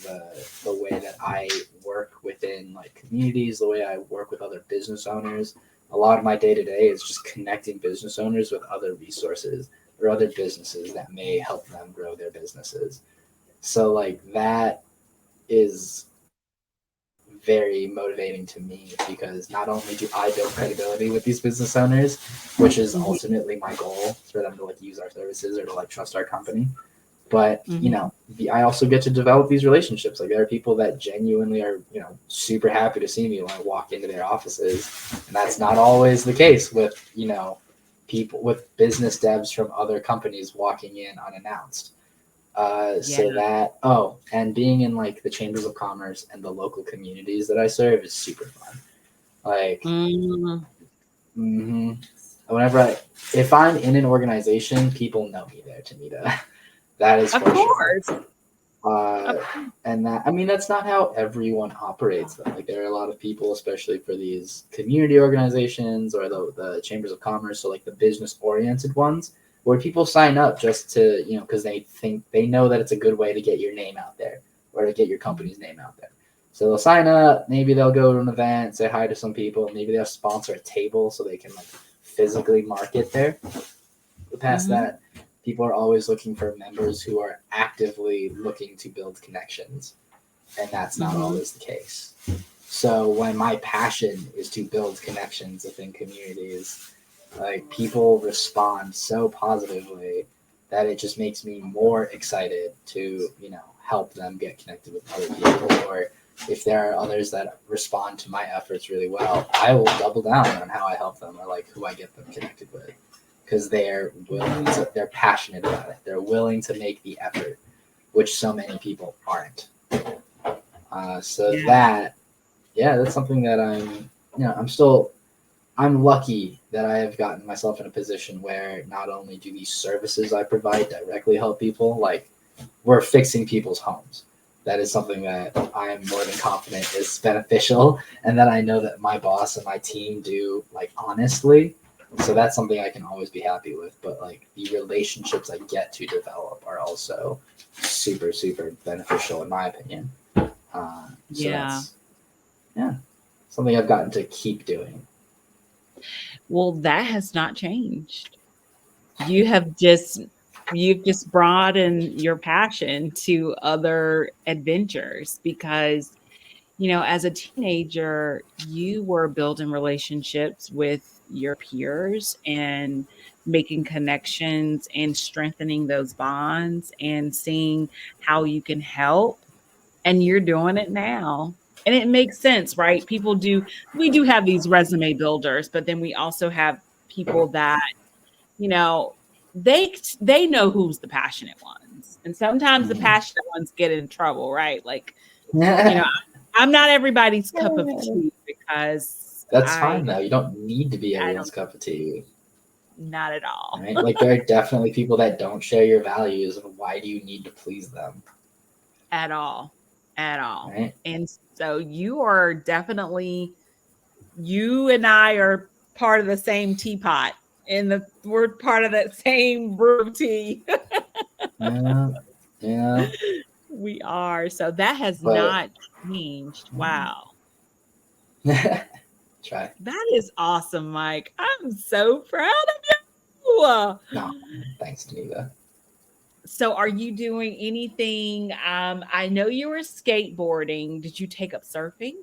the way that I work within like communities, the way I work with other business owners. A lot of my day to day is just connecting business owners with other resources or other businesses that may help them grow their businesses. So like that is very motivating to me because not only do I build credibility with these business owners, which is Mhm. ultimately my goal for them to like use our services or to like trust our company, but Mhm. I also get to develop these relationships. Like there are people that genuinely are super happy to see me when I walk into their offices, and that's not always the case with people with business devs from other companies walking in unannounced. Yeah. And being in like the chambers of commerce and the local communities that I serve is super fun. Like, Mm. hmm whenever if I'm in an organization, people know me there, Tanita. That is Of for sure. course. Uh, Of and that, I mean, that's not how everyone operates, though. Like, there are a lot of people, especially for these community organizations or the chambers of commerce, so like the business oriented ones, where people sign up just to, because they think they know that it's a good way to get your name out there or to get your company's name out there. So they'll sign up, maybe they'll go to an event, say hi to some people, maybe they'll sponsor a table so they can like physically market there. But past Mhm. that, people are always looking for members who are actively looking to build connections, and that's not Mhm. always the case. So when my passion is to build connections within communities, Like people respond so positively that it just makes me more excited to, help them get connected with other people. Or if there are others that respond to my efforts really well, I will double down on how I help them or like who I get them connected with, because they're willing to, they're passionate about it. They're willing to make the effort, which so many people aren't. So that, that's something that I'm lucky that I have gotten myself in a position where not only do these services I provide directly help people, like we're fixing people's homes. That is something that I am more than confident is beneficial, and that I know that my boss and my team do like honestly. So that's something I can always be happy with. But like the relationships I get to develop are also super, super beneficial in my opinion. So that's something I've gotten to keep doing. Well, that has not changed. You have just you've just broadened your passion to other adventures because as a teenager, you were building relationships with your peers and making connections and strengthening those bonds and seeing how you can help. And you're doing it now. And it makes sense, right? We do have these resume builders, but then we also have people that, you know, they know who's the passionate ones. And sometimes the passionate ones get in trouble, right? Like, you know, I'm not everybody's cup of tea because That's fine though. You don't need to be I everyone's don't, cup of tea. not at all. Right? Like there are definitely people that don't share your values, and why do you need to please them? At all. At all. Right? And so you and I are part of the same teapot and we're part of that same brew of tea. Yeah. Yeah. We are. So that has But not changed. Wow. try. That is awesome, Mike. I'm so proud of you. No, thanks, Geneva. So are you doing anything? I know you were skateboarding. Did you take up surfing?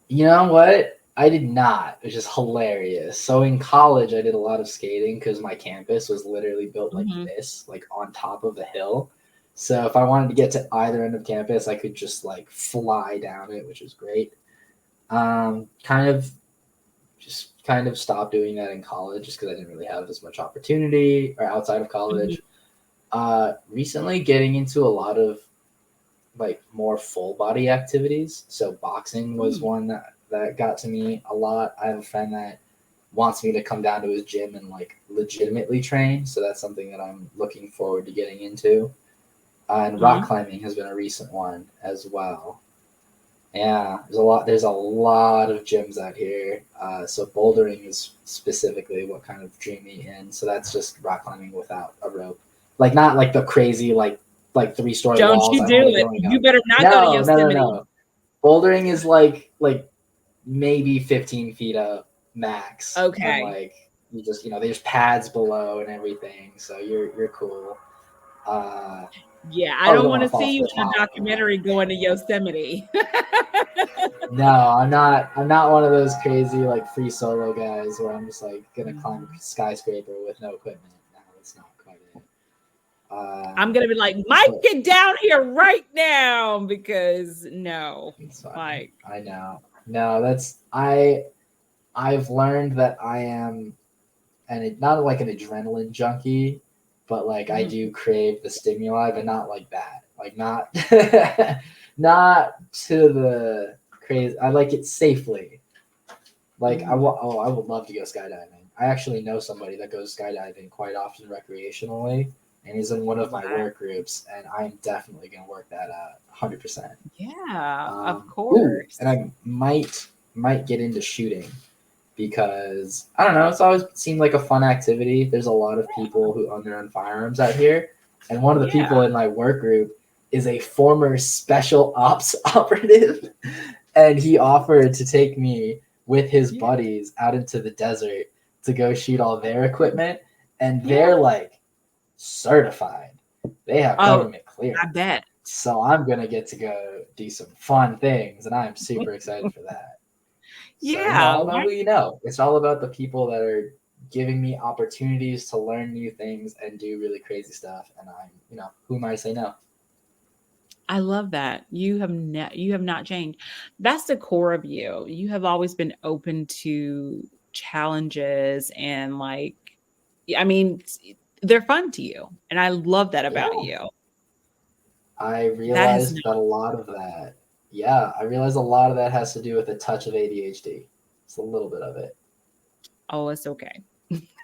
You know what? I did not, which is hilarious. So in college, I did a lot of skating because my campus was literally built like Mm-hmm. this, like on top of a hill. So if I wanted to get to either end of campus, I could just like fly down it, which was great. Kind of stopped doing that in college just because I didn't really have as much opportunity or outside of Mm-hmm. college. Recently getting into a lot of like more full body activities. So boxing was one that got to me a lot. I have a friend that wants me to come down to his gym and like legitimately train. So that's something that I'm looking forward to getting into. And rock Mm-hmm. climbing has been a recent one as well. Yeah, There's a lot of gyms out here. So bouldering is specifically what kind of drew me in. So that's just rock climbing without a rope, like not like the crazy like 3-story Don't walls you I'm only do it. going You up. better not go to Yosemite. No. Bouldering is like maybe 15 feet up max, and Okay. like you just there's pads below and everything, so you're cool. Uh, Yeah, I Probably don't don't want want to to fall see off you the in a top. documentary going to Yosemite. No, I'm not. I'm not one of those crazy like free solo guys where I'm just like gonna climb a skyscraper with no equipment. No, that's not quite it. I'm gonna be like, Mike, But get down here right now because no, it's fine. like, I know. No, I've learned that I am, and not like an adrenaline junkie, but like I mhm, do crave the stimuli, but not like that. Like not not to the crazy. I like it safely. Like mhm. I would love to go skydiving. I actually know somebody that goes skydiving quite often recreationally, and he's in one of my Wow. work groups, and I'm definitely gonna work that out 100%. Yeah, of Ooh, and course. I might get into shooting because I don't know. It's always seemed like a fun activity. There's a lot of people who own their own firearms out here, and one of the Yeah. people in my work group is a former special ops operative, and he offered to take me with his Yeah. buddies out into the desert to go shoot all their equipment, and Yeah. they're like certified. They have Oh, government I clearance. bet. So I'm gonna get to go do some fun things, and I am super excited for that. So it's Yeah. all about who you know. It's all about the people that are giving me opportunities to learn new things and do really crazy stuff. And I'm, who am I to say no? I love that. You have not changed. That's the core of you. You have always been open to challenges and like I mean, they're fun to you. And I love that about Yeah. you. I That has realized that a lot of that, yeah, I realized a lot of that has to do with a touch of ADHD. It's a little bit of it. oh, it's okay.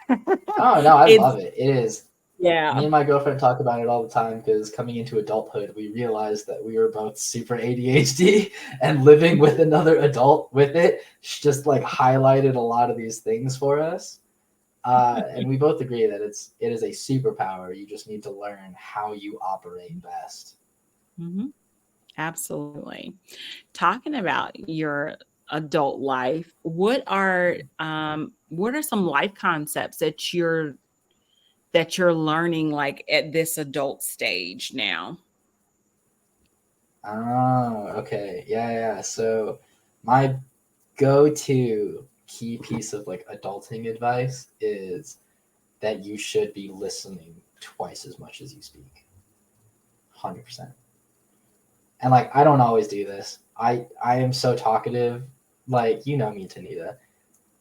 Oh, no, I It's love it. It is. Me yeah. and my girlfriend talk about it all the time because coming into adulthood, we realized that we were both super ADHD and living with another adult with it just like highlighted a lot of these things for us. And we both agree that it is a superpower. You just need to learn how you operate best. hmm Absolutely. Talking about your adult life, what are some life concepts that you're learning like at this adult stage now? Oh, okay. Yeah, yeah. So my go-to key piece of like adulting advice is that you should be listening twice as much as you speak. 100%. And like I don't always do this. I am so talkative. Like you know me, Tanita.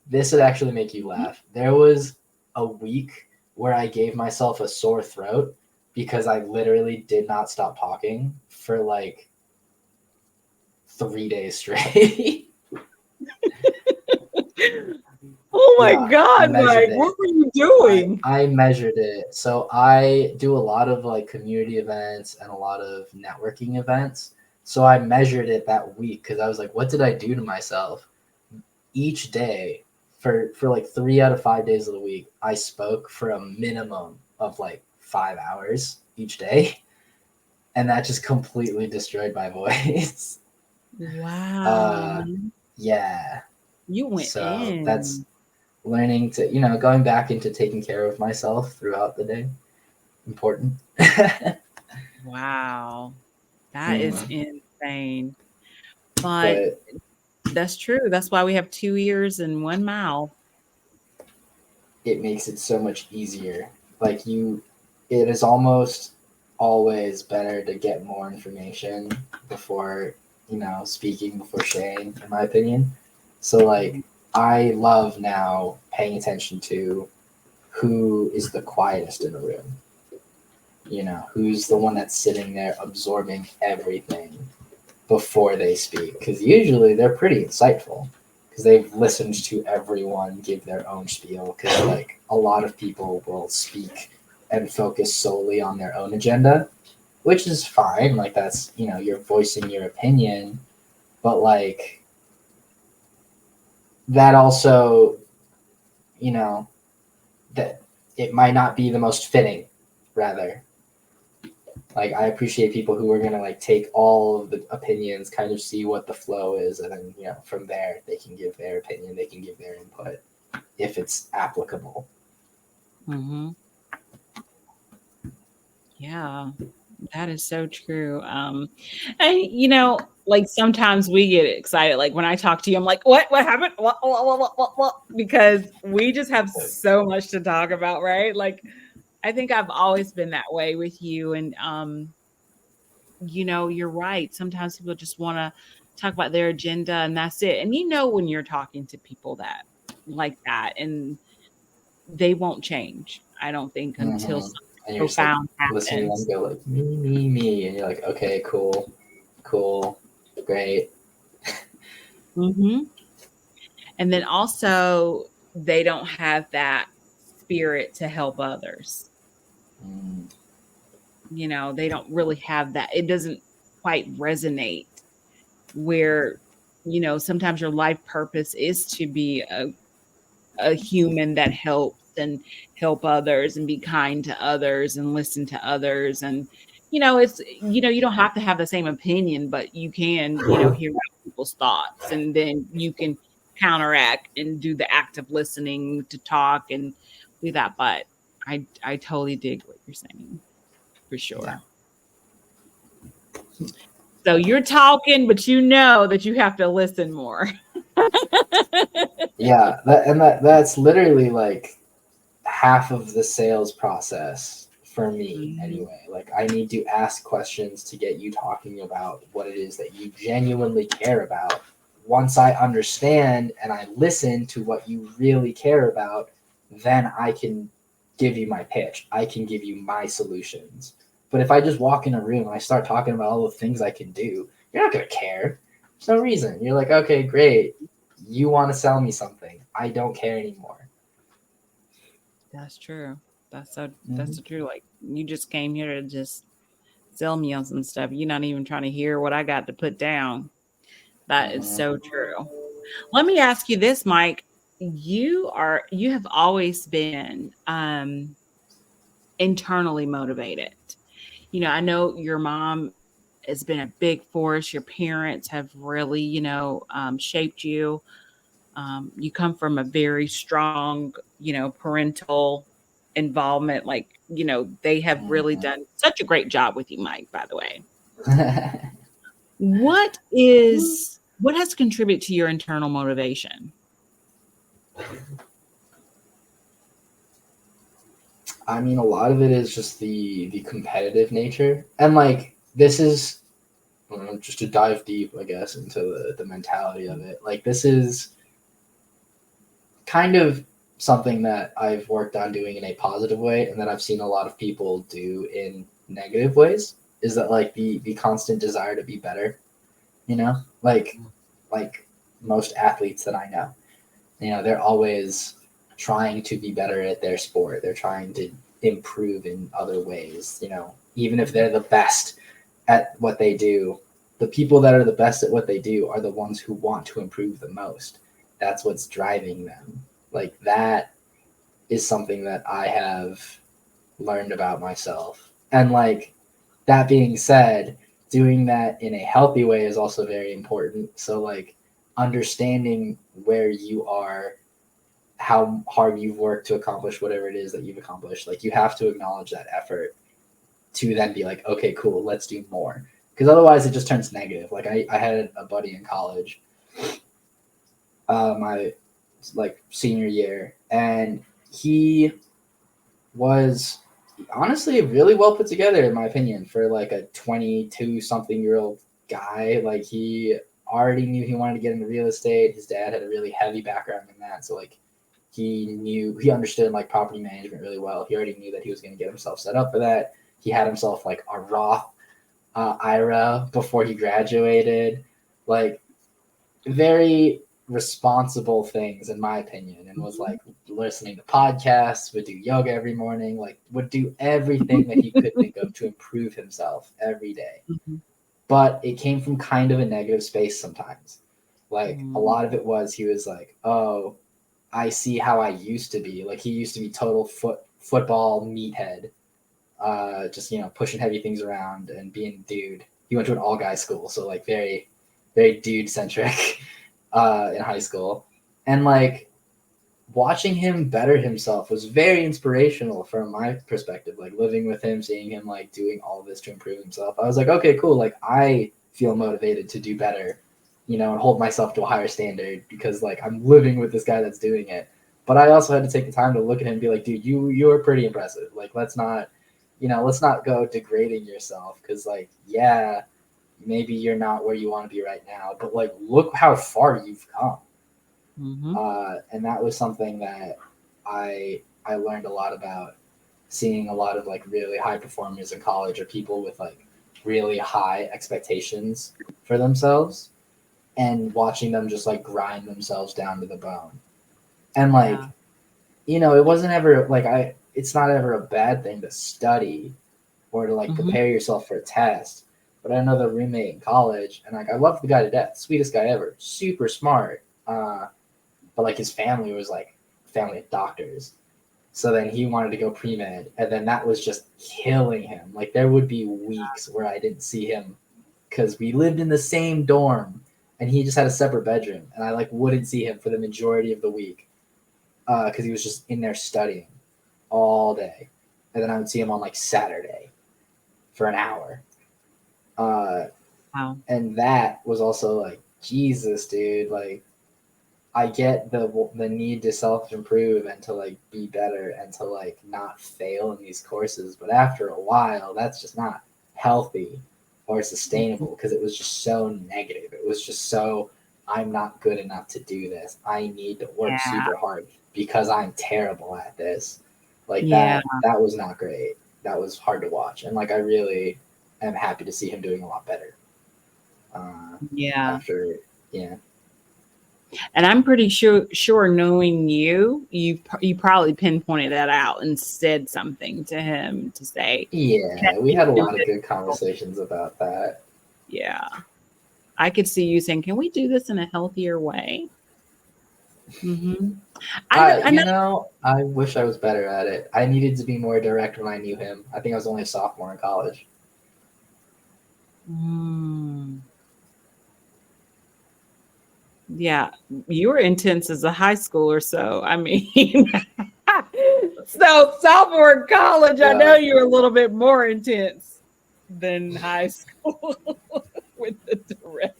This would actually make you laugh. There was a week where I gave myself a sore throat because I literally did not stop talking for like 3 days straight. Oh my Yeah, I God, measured Mike, what it. were you I doing? I measured it. So I do a lot of like community events and a lot of networking events. So I measured it that week because I was like, what did I do to myself? Each day for like 3 out of 5 days of the week, I spoke for a minimum of like 5 hours each day. And that just completely destroyed my voice. Wow. uh yeah. You went So that's in. learning to, going back into taking care of myself throughout the day. Important. Wow. That is Mhm. insane. But But that's true. That's why we have 2 ears and 1 mouth. it makes it so much easier. Like it is almost always better to get more information before, speaking, before sharing, in my opinion. So like I love now paying attention to who is the quietest in the room. Who's the one that's sitting there absorbing everything before they speak, because usually they're pretty insightful because they've listened to everyone give their own spiel, because like a lot of people will speak and focus solely on their own agenda, which is fine. Like that's, you're voicing your opinion, but like that also, you know that it might not be the most fitting, rather. Like I appreciate people who are gonna like take all of the opinions, kind of see what the flow is, and then from there they can give their opinion, they can give their input if it's applicable. Mhm. Yeah. That is so true. And like sometimes we get excited. Like when I talk to you, I'm like, what happened? What? Because we just have so much to talk about, right? Like I think I've always been that way with you. And you're right. Sometimes people just want to talk about their agenda and that's it. And when you're talking to people that like that and they won't change, I don't think, until Mm-hmm. something And you're just like profound listening to them happens. go like me, and you're like, okay, cool, cool, great. hmm And then also, they don't have that spirit to help others. Mm, They don't really have that. It doesn't quite resonate where, sometimes your life purpose is to be a human that helps and help others and be kind to others and listen to others. And, it's, you don't have to have the same opinion, but you can, hear out people's thoughts and then you can counteract and do the act of listening to talk and do that. But I totally dig what you're saying for yeah. sure. So you're talking, but you know that you have to listen more. Yeah, that's literally like half of the sales process for me Mhm. anyway. Like I need to ask questions to get you talking about what it is that you genuinely care about. Once I understand and I listen to what you really care about, then I can give you my pitch. I can give you my solutions. But if I just walk in a room and I start talking about all the things I can do, you're not going to care. There's no reason. You're like, okay, great. You want to sell me something. I don't care anymore. That's true. That's Mm-hmm. so true. Like you just came here to just sell me on some stuff. You're not even trying to hear what I got to put down. That is Mm-hmm. so true. Let me ask you this, Mike. You have always been internally motivated. I know your mom has been a big force. Your parents have really, shaped you. You come from a very strong, parental involvement. Like, they have really Mm-hmm. done such a great job with you, Mike, by the way. What has contributed to your internal motivation? I mean, a lot of it is just the competitive nature, and like this is just to dive deep, I guess, into the mentality of it. Like this is kind of something that I've worked on doing in a positive way, and that I've seen a lot of people do in negative ways. Is that like the constant desire to be better? You know, like most athletes that I know, they're always trying to be better at their sport. They're trying to improve in other ways, even if they're the best at what they do. The people that are the best at what they do are the ones who want to improve the most. That's what's driving them. Like that is something that I have learned about myself. And like that being said, doing that in a healthy way is also very important. So like understanding where you are, how hard you've worked to accomplish whatever it is that you've accomplished. Like you have to acknowledge that effort to then be like, okay, cool, let's do more. Because otherwise it just turns negative. Like I had a buddy in college, my like senior year, and he was honestly really well put together in my opinion for like a 22 something year old guy. Like he already knew he wanted to get into real estate. His dad had a really heavy background in that, so like he understood like property management really well. He already knew that he was going to get himself set up for that. He had himself like a Roth IRA before he graduated. Like very responsible things in my opinion, and was Mhm. like listening to podcasts, would do yoga every morning, like would do everything that he could think of to improve himself every day. Mhm. But it came from kind of a negative space sometimes. Like a Mm. lot of it was he was like, oh, I see how I used to be. Like he used to be total football meathead, just pushing heavy things around and being a dude. He went to an all guy school, so like very, very dude centric in high school, and like watching him better himself was very inspirational from my perspective. Like living with him, seeing him like doing all this to improve himself, I was like, okay, cool. Like I feel motivated to do better, and hold myself to a higher standard because like I'm living with this guy that's doing it. But I also had to take the time to look at him and be like, dude, you're pretty impressive. Like let's not go degrading yourself because like yeah, maybe you're not where you want to be right now, but like look how far you've come. Mhm. And that was something that I learned a lot about, seeing a lot of like really high performers in college or people with like really high expectations for themselves, and watching them just like grind themselves down to the bone. And like, Yeah. it wasn't ever like it's not ever a bad thing to study or to like Mhm. prepare yourself for a test. But I had another roommate in college, and like I loved the guy to death, sweetest guy ever, super smart. But like his family was like family of doctors. So then he wanted to go pre med, and then that was just killing him. Like there would be weeks where I didn't see him because we lived in the same dorm, and he just had a separate bedroom, and I like wouldn't see him for the majority of the week because he was just in there studying all day, and then I would see him on like Saturday for an hour. Uh, Wow. and that was also like Jesus, dude. Like I get the need to self improve and to like be better and to like not fail in these courses, but after a while, that's just not healthy or sustainable because it was just so negative. It was just so I'm not good enough to do this. I need to work Yeah. super hard because I'm terrible at this. Like Yeah. that was not great. That was hard to watch, and like I really am happy to see him doing a lot better. Yeah. After yeah. And I'm pretty sure knowing you probably pinpointed that out and said something to him to say, "Can Yeah, we we had a do lot of this?" good conversations about that. Yeah. I could see you saying, "Can we do this in a healthier way?" Hmm. I know. I wish I was better at it. I needed to be more direct when I knew him. I think I was only a sophomore in college. Mm, yeah, you were intense as a high schooler, so I mean, so sophomore in college, I know Yeah, you were a little bit more intense than high school with the direct.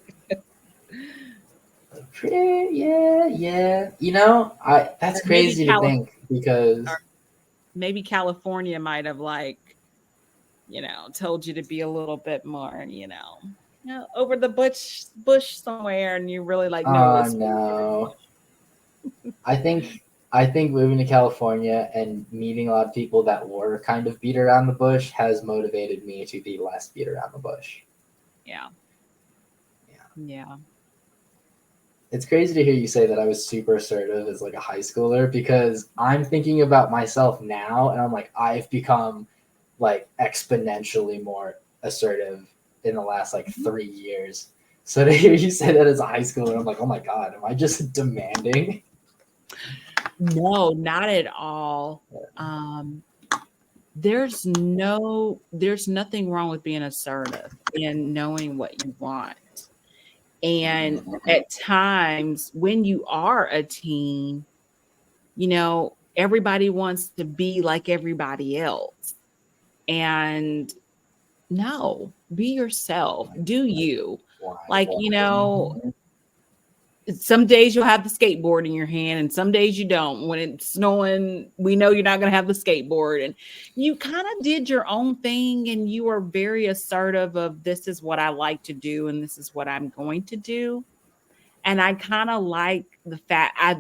yeah, yeah. You know, I that's Or maybe crazy to think or because maybe California might have like, told you to be a little bit more, over the bush somewhere, and you really like, no, oh let's be over the no, bush. I think moving to California and meeting a lot of people that were kind of beat around the bush has motivated me to be less beat around the bush. Yeah. Yeah. Yeah. It's crazy to hear you say that I was super assertive as like a high schooler because I'm thinking about myself now and I'm like I've become like exponentially more assertive in the last like 3 years. So to hear you say that as a high schooler, I'm like, oh my god, am I just demanding? No, not at all. Um, there's nothing wrong with being assertive and knowing what you want. And at times when you are a teen, everybody wants to be like everybody else. And no, be yourself, do you. Why? Like, some days you'll have the skateboard in your hand and some days you don't. When it's snowing, we know you're not going to have the skateboard, and you kind of did your own thing and you were very assertive of this is what I like to do and this is what I'm going to do. And I kind of like the fact, I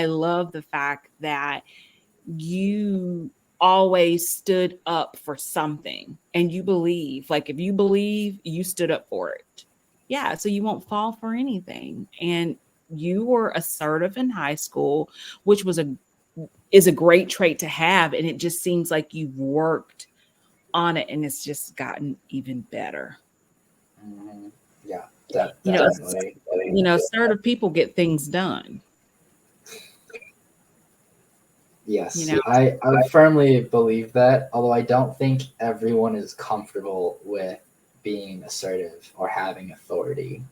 love the fact that you always stood up for something and you believe, like if you believe, you stood up for it. Yeah, so you won't fall for anything. And you were assertive in high school, which is a great trait to have, and it just seems like you've worked on it and it's just gotten even better. Mm-hmm. Yeah, You know, definitely. assertive people get things done, you Yes, know. I firmly believe that, although I don't think everyone is comfortable with being assertive or having authority.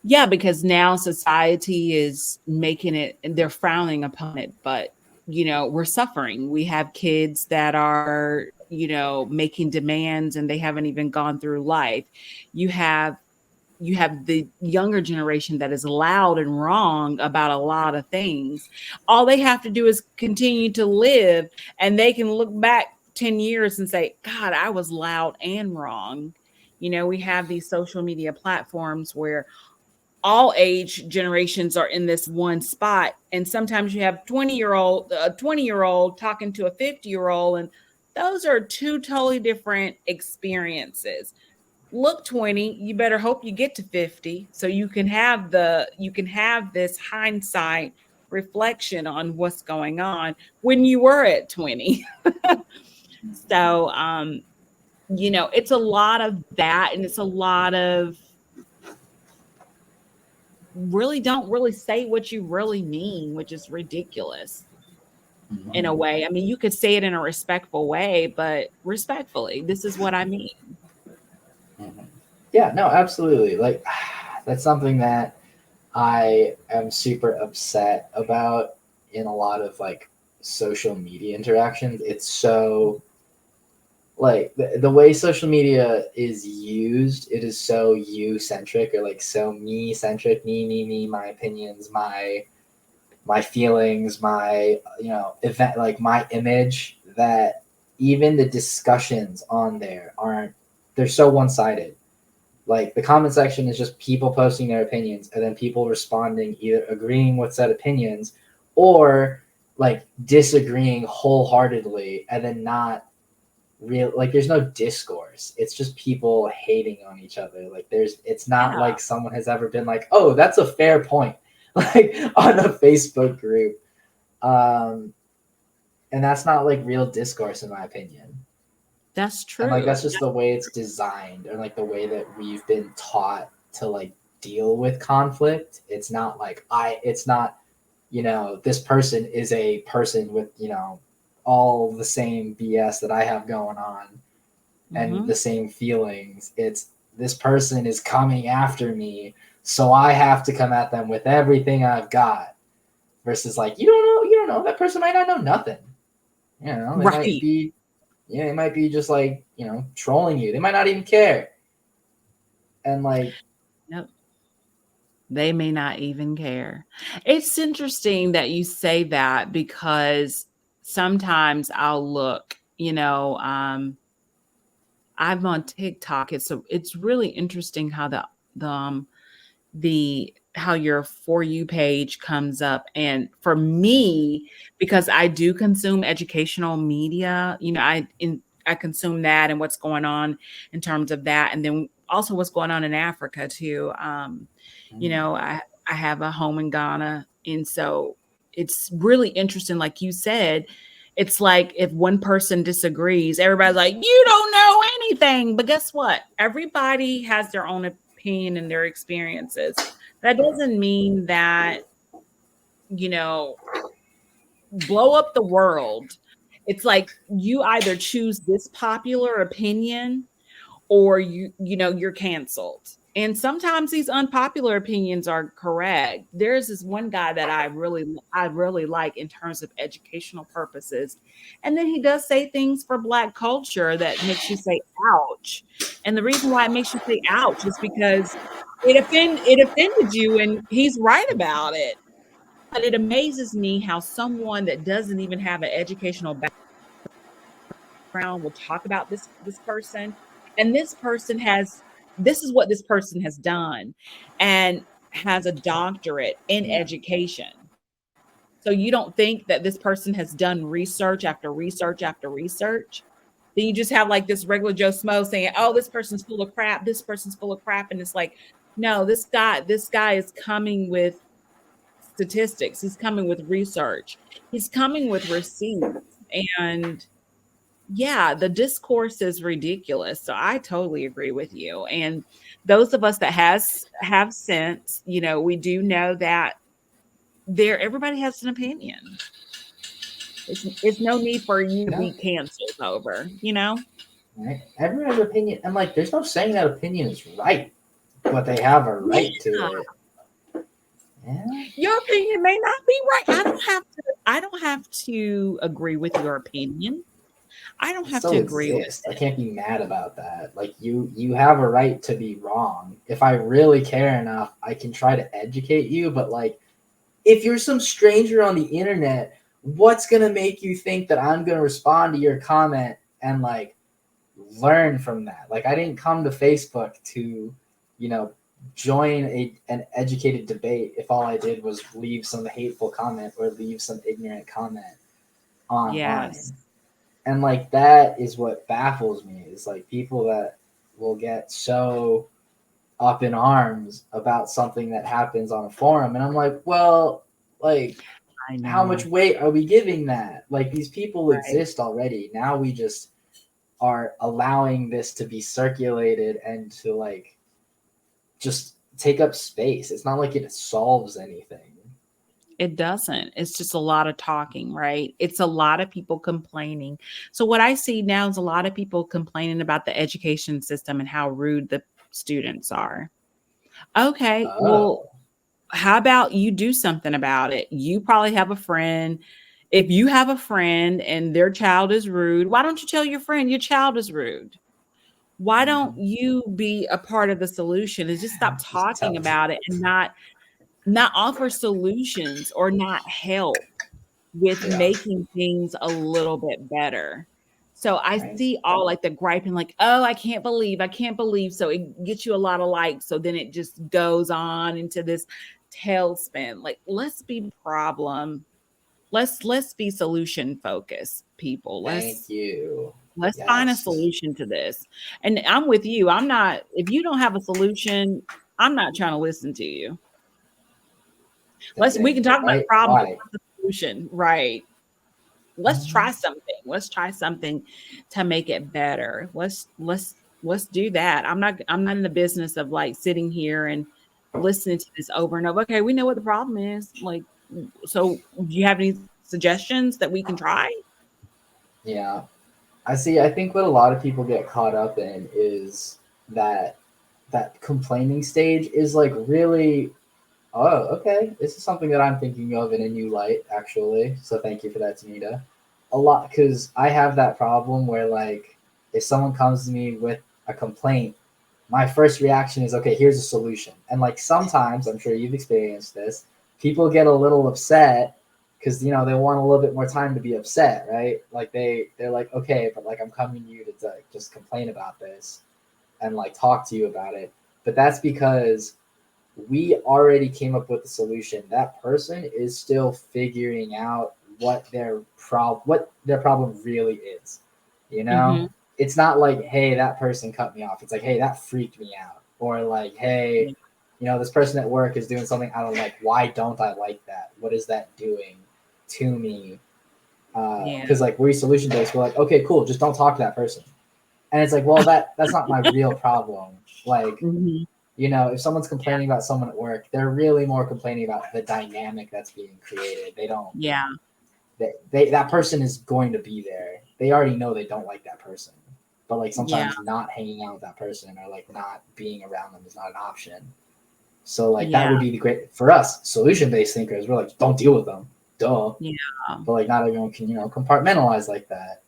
Yeah, because now society is making it, they're frowning upon it, but we're suffering. We have kids that are, making demands and they haven't even gone through life. You have the younger generation that is loud and wrong about a lot of things. All they have to do is continue to live and they can look back 10 years and say, God, I was loud and wrong. We have these social media platforms where all age generations are in this one spot, and sometimes you have 20-year old talking to a 50-year-old, and those are two totally different experiences. Look 20, you better hope you get to 50 so you can have this hindsight reflection on what's going on when you were at 20. So it's a lot of that, and it's a lot of really don't really say what you really mean, which is ridiculous in a Mhm. way. I mean, you could say it in a respectful way, but respectfully, this is what I mean. Mhm. Yeah, no, absolutely. Like that's something that I am super upset about in a lot of like social media interactions. It's so like the way social media is used, it is so you centric, or like so me centric, me, my opinions, my feelings, my, you know, event, like my image, that even the discussions on there aren't, they're so one-sided. Like the comment section is just people posting their opinions and then people responding, either agreeing with said opinions or like disagreeing wholeheartedly, and then not real, like there's no discourse. It's just people hating on each other. Like it's not Yeah, like someone has ever been like, oh, that's a fair point, like on a Facebook group. Um, and that's not like real discourse, in my opinion. that's And like true. that's just the way it's designed, or like the way that we've been taught to like deal with conflict. It's not like it's not, you know, this person is a person with, you know, all the same BS that I have going on and Hmm. the same feelings. It's this person is coming after me, so I have to come at them with everything I've got. Versus like, you don't know, that person might not know nothing. You know, they might Right. be, yeah, they might be just like, you know, trolling you. They might not even care. And like, Nope. They may not even care. It's interesting that you say that because sometimes I'll look, I'm on TikTok. It's really interesting how the how your For You page comes up. And for me, because I do consume educational media, I consume that and what's going on in terms of that, and then also what's going on in Africa too. You mm, know, I have a home in Ghana, and so it's really interesting. Like you said, it's like if one person disagrees, everybody's like, "You don't know anything." But guess what? Everybody has their own opinion and their experiences. That doesn't mean that, you know, blow up the world. It's like you either choose this popular opinion or you're canceled. And sometimes these unpopular opinions are correct. There's this one guy that I really like in terms of educational purposes. And then he does say things for Black culture that makes you say ouch. And the reason why it makes you say ouch is because it offended you, and he's right about it. But it amazes me how someone that doesn't even have an educational background will talk about this person, and this is what this person has done, and has a doctorate in yeah, education. So you don't think that this person has done research after research after research. Then you just have like this regular Joe Smo saying, "Oh, this person's full of crap. This person's full of crap," and it's like, no, this guy is coming with statistics. He's coming with research. He's coming with receipts, and yeah, the discourse is ridiculous. So I totally agree with you. And those of us that have sense, we do know that everybody has an opinion. It's no need for you to yeah, be canceled over. right. Everyone has an opinion, and like, there's no saying that opinion is right, but they have a Yeah, right to it. Yeah, your opinion may not be right. I don't have to agree with your opinion. I don't it have to still agree with exists. I can't be mad about that. Like you have a right to be wrong. If I really care enough, I can try to educate you. But like, if you're some stranger on the internet, what's gonna make you think that I'm gonna respond to your comment and like learn from that? Like, I didn't come to Facebook to, you know, join an educated debate if all I did was leave some hateful comment or leave some ignorant comment Yes. online. And like that is what baffles me, is like people that will get so up in arms about something that happens on a forum, and I'm like, well, like, I how much know. weight are we giving that? Like, these people Right. exist already. Now we just are allowing this to be circulated and to like just take up space. It's not like it solves anything. It doesn't. It's just a lot of talking, right? It's a lot of people complaining. So what I see now is a lot of people complaining about the education system and how rude the students are. Okay, well, Oh, how about you do something about it? You probably have a friend If you have a friend and their child is rude, why don't you tell your friend your child is rude? Why don't Mhm. you be a part of the solution and just stop Just talking tell them. about it and not offer solutions or not help with Yeah. making things a little bit better. So I Right. see all like the griping, like, oh, I can't believe. So it gets you a lot of likes. So then it just goes on into this tailspin. Like, let's be problem. Let's be solution focused, people. Thank you. Let's find a Yes. solution to this. And I'm with you. I'm not, if you don't have a solution, I'm not trying to listen to you. We can talk about the Right? problem, but Why? not the solution. Right. Let's try Mhm. something. Let's try something to make it better. Let's do that. I'm not in the business of like sitting here and listening to this over and over. Okay, we know what the problem is. Like, so do you have any suggestions that we can try? Yeah. I see. I think what a lot of people get caught up in is that that complaining stage is like really, oh, okay, this is something that I'm thinking of in a new light, actually. So thank you for that, Tanita. A lot, because I have that problem where, like, if someone comes to me with a complaint, my first reaction is, okay, here's a solution. And, like, sometimes, I'm sure you've experienced this, people get a little upset because, you know, they want a little bit more time to be upset, right? Like, they're like, okay, but, like, I'm coming to you to like, just complain about this and, like, talk to you about it. But that's because we already came up with the solution. That person is still figuring out what their problem really is. You know? Mm-hmm. It's not like, hey, that person cut me off. It's like, hey, that freaked me out. Or like, hey, Yeah. you know, this person at work is doing something I don't like. Why don't I like that? What is that doing to me? Yeah. Because like we're solution based, we're like, okay, cool, just don't talk to that person. And it's like, well, that's not my real problem. Like, Hmm. you know, if someone's complaining about someone at work, they're really more complaining about the dynamic that's being created. They don't. Yeah. They that person is going to be there. They already know they don't like that person, but like Yeah. sometimes not hanging out with that person or like not being around them is not an option. So like that Yeah. would be the great for us solution based thinkers. We're like, don't deal with them, duh. Yeah. But like not everyone can compartmentalize like that.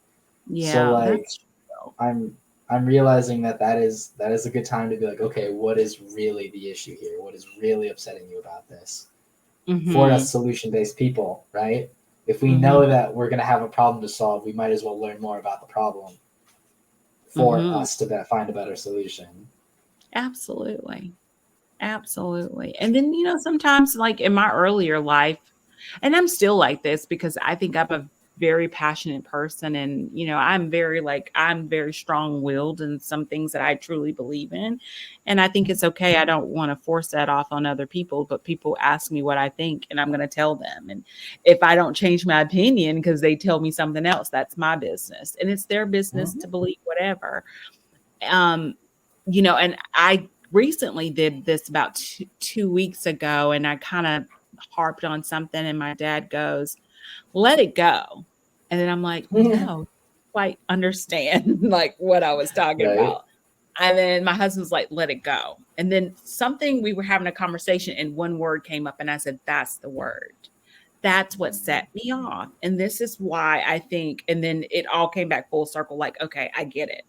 So Yeah. like That's true. I'm I'm realizing that is a good time to be like, okay, what is really the issue here? What is really upsetting you about this? For Mm-hmm. us solution based people, right? If we know Mm-hmm. that we're gonna have a problem to solve, we might as well learn more about the problem for Mm-hmm. us to find a better solution. Absolutely. Absolutely. And then, sometimes like in my earlier life, and I'm still like this because I think I'm a very passionate person and, I'm very strong-willed in some things that I truly believe in. And I think it's okay. I don't want to force that off on other people, but people ask me what I think and I'm going to tell them. And if I don't change my opinion because they tell me something else, that's my business. And it's their business Mm-hmm. to believe whatever. um and I recently did this about 2 weeks ago, and I kind of harped on something, and my dad goes, let it go. And then I'm like, no, quite understand like what I was talking Right? about. And then my husband's like, let it go. And then something, we were having a conversation and one word came up, and I said, that's the word. That's what set me off. And this is why I think, and then it all came back full circle, like, okay, I get it,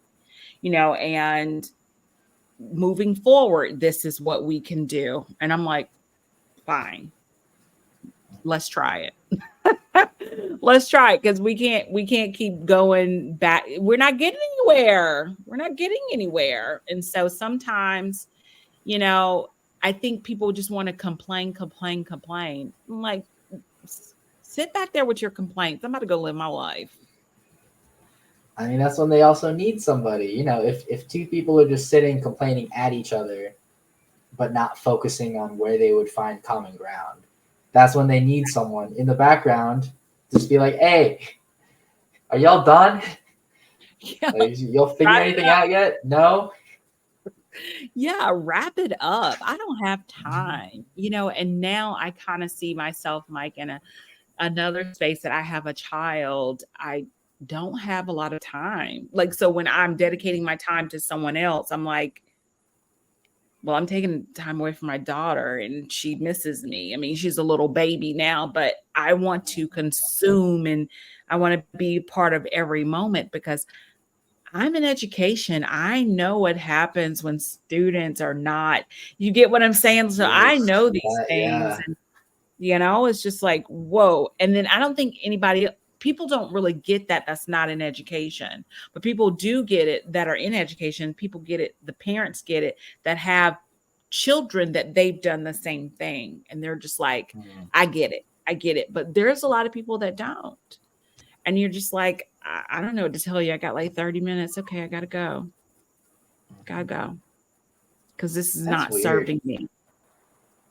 and moving forward, this is what we can do. And I'm like, fine, let's try it. Let's try it because we can't keep going back. We're not getting anywhere. We're not getting anywhere. And so sometimes, you know, I think people just want to complain, complain, complain. I'm like, sit back there with your complaints. I'm about to go live my life. I mean, that's when they also need somebody. You know, if two people are just sitting complaining at each other, but not focusing on where they would find common ground, that's when they need someone in the background to just be like, hey, are y'all done? Yeah, Like, y'all figure wrap it anything up. out yet? No? Yeah, wrap it up. I don't have time, and now I kind of see myself, Mike, in another space that I have a child. I don't have a lot of time. Like, so when I'm dedicating my time to someone else, I'm like, well, I'm taking time away from my daughter and she misses me. I mean, she's a little baby now, but I want to consume and I want to be part of every moment because I'm in education. I know what happens when students are not. You get what I'm saying? So I Yes. know these things. Yeah. And, it's just like, whoa. And then I don't think people don't really get that. That's not in education, but people do get it that are in education. People get it. The parents get it that have children that they've done the same thing. And they're just like, Mhm. I get it. I get it. But there's a lot of people that don't. And you're just like, I don't know what to tell you. I got like 30 minutes. Okay, I gotta go. Gotta Mhm. go. Because this is That's not weird. serving me.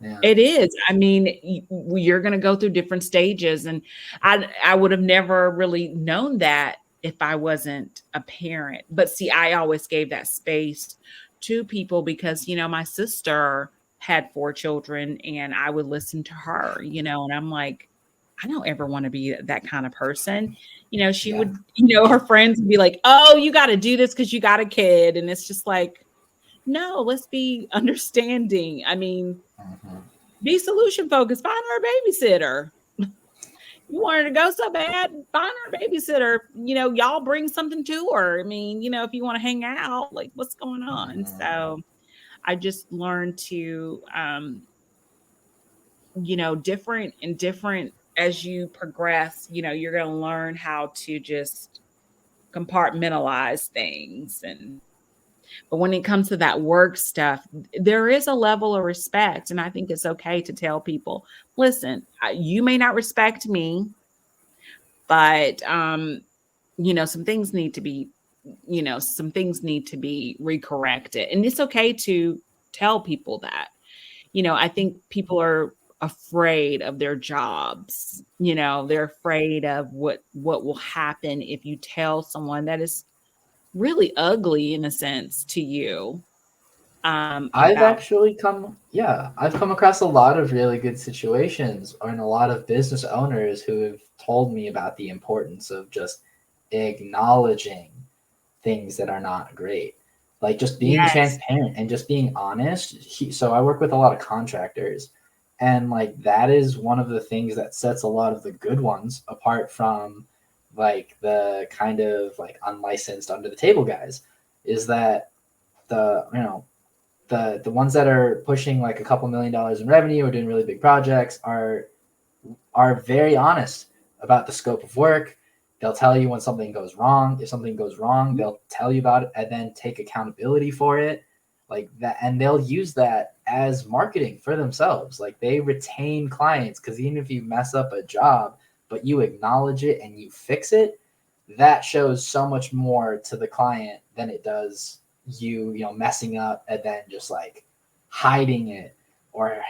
Yeah. It is. I mean, you're going to go through different stages, and I would have never really known that if I wasn't a parent. But see, I always gave that space to people because my sister had 4 children, and I would listen to her, and I'm like, I don't ever want to be that kind of person. She Yeah. would, her friends would be like, "Oh, you got to do this because you got a kid," and it's just like, no, let's be understanding. I mean, Mhm. be solution focused. Find her a babysitter. You want her to go so bad, find her a babysitter. Y'all bring something to her. I mean, if you want to hang out, like what's going on? Mhm. So I just learned to, different and different as you progress, you're going to learn how to just compartmentalize things. But when it comes to that work stuff, there is a level of respect. And I think it's okay to tell people, listen, you may not respect me, but some things need to be, recorrected. And it's okay to tell people that. I think people are afraid of their jobs. They're afraid of what will happen if you tell someone that is really ugly in a sense to you I've about. actually I've come across a lot of really good situations and a lot of business owners who have told me about the importance of just acknowledging things that are not great. Like just being Yes. transparent and just being honest. So I work with a lot of contractors, and like that is one of the things that sets a lot of the good ones apart from like the kind of like unlicensed under the table guys is that the ones that are pushing like a couple $1 million in revenue or doing really big projects are very honest about the scope of work. They'll tell you when something goes wrong. If something goes wrong, Mhm. they'll tell you about it and then take accountability for it. Like that, and they'll use that as marketing for themselves. Like they retain clients because even if you mess up a job, but you acknowledge it and you fix it, that shows so much more to the client than it does you messing up and then just like hiding it or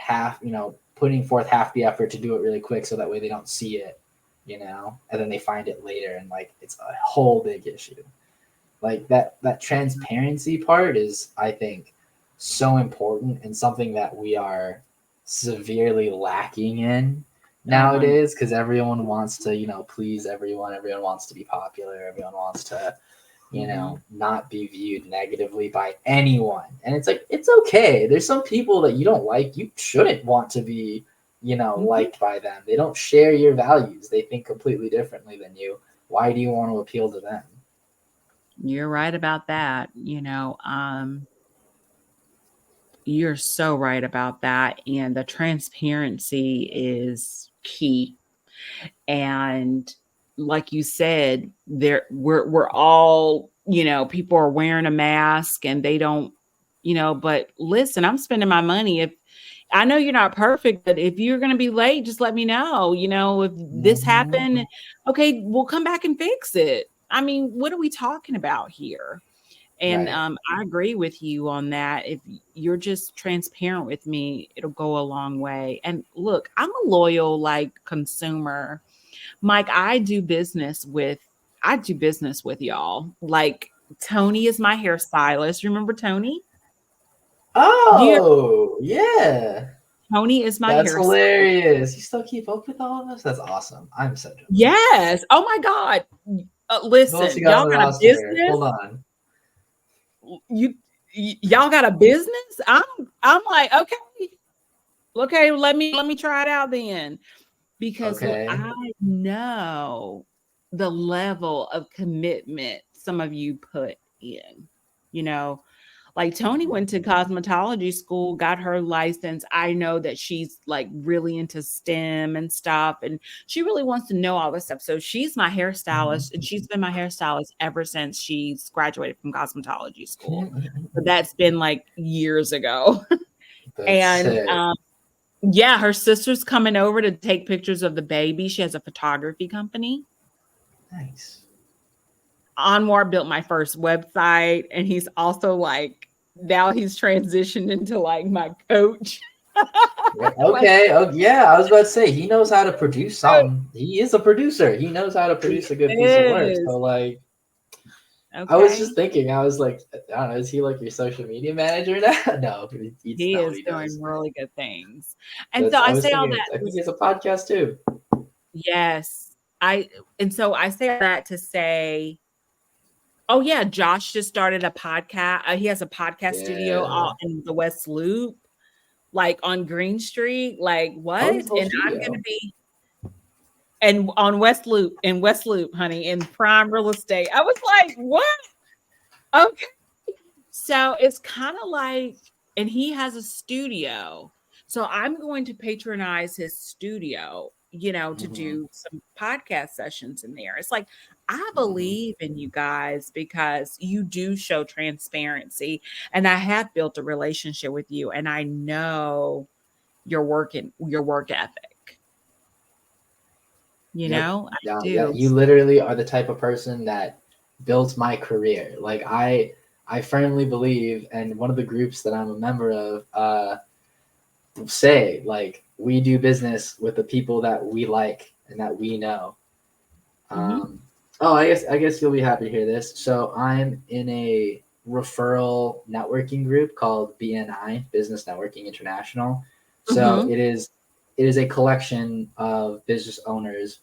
putting forth half the effort to do it really quick so that way they don't see it, and then they find it later and like it's a whole big issue. Like that transparency part is, I think, so important and something that we are severely lacking in Oh my. nowadays because everyone wants to please everyone. Everyone wants to be popular. Everyone wants to Mhm. not be viewed negatively by anyone. And it's like, it's okay. There's some people that you don't like. You shouldn't want to be, Mhm. liked by them. They don't share your values. They think completely differently than you. Why do you want to appeal to them? You're right about that. You're so right about that. And the transparency is key. And like you said, we're all, people are wearing a mask and they don't, but listen, I'm spending my money. If I know you're not perfect, but if you're going to be late, just let me know. If this Mm-hmm. happened, okay, we'll come back and fix it. I mean, what are we talking about here? And Right. I agree with you on that. If you're just transparent with me, it'll go a long way. And look, I'm a loyal like consumer. Mike, I do business with y'all. Like Tony is my hairstylist. Remember Tony? Do you Oh, yeah. Tony is my That's hairstylist. hilarious. You still keep up with all of us? That's awesome. I'm so jealous. Yes. Oh my God. Who else you Listen, got on y'all the got a roster? business. Hold on. You y'all got a business? I'm like, okay, let me try it out then. Because Okay. I know the level of commitment some of you put in, you know, like Tony Mhm. went to cosmetology school, got her license. I know that she's like really into STEM and stuff, and she really wants to know all this stuff. So she's my hairstylist, and she's been my hairstylist ever since she's graduated from cosmetology school. Mhm. So that's been like years ago. That's And sick. yeah, her sister's coming over to take pictures of the baby. She has a photography company. Nice. Anwar built my first website, and he's also like now he's transitioned into like my coach. Yeah, My okay. Oh, yeah. I was about to say he knows how to produce coach. something. He is a producer. He knows how to He produce a good piece of work. So, is. like, I was just Okay. thinking. I was like, I don't know. Is he like your social media manager now? No, he's He not what is he doing does. really good things. And so That's. I I was say all thinking. that I to think he has a podcast too. yes. And so I say all that to say, oh yeah, Josh just started a podcast. He has a podcast studio Yeah. in the West Loop, like on Green Street. Like Oh, he's what? a whole And I'm gonna studio. be and on West Loop, honey, in prime real estate. I was like, what? Okay. So it's kind of like, and he has a studio. So I'm going to patronize his studio, to Hmm. do some podcast sessions in there. It's like, I Hmm. believe in you guys because you do show transparency. And I have built a relationship with you, and I know your work ethic. Yep. I Yeah. Yeah. do. You literally are the type of person that built my career. Like I firmly believe, and one of the groups that I'm a member of, say like we do business with the people that we like and that we know. Hmm. Um, oh, I guess you'll be happy to hear this. So I'm in a referral networking group called BNI, Business Networking International. So Hmm. it is a collection of business owners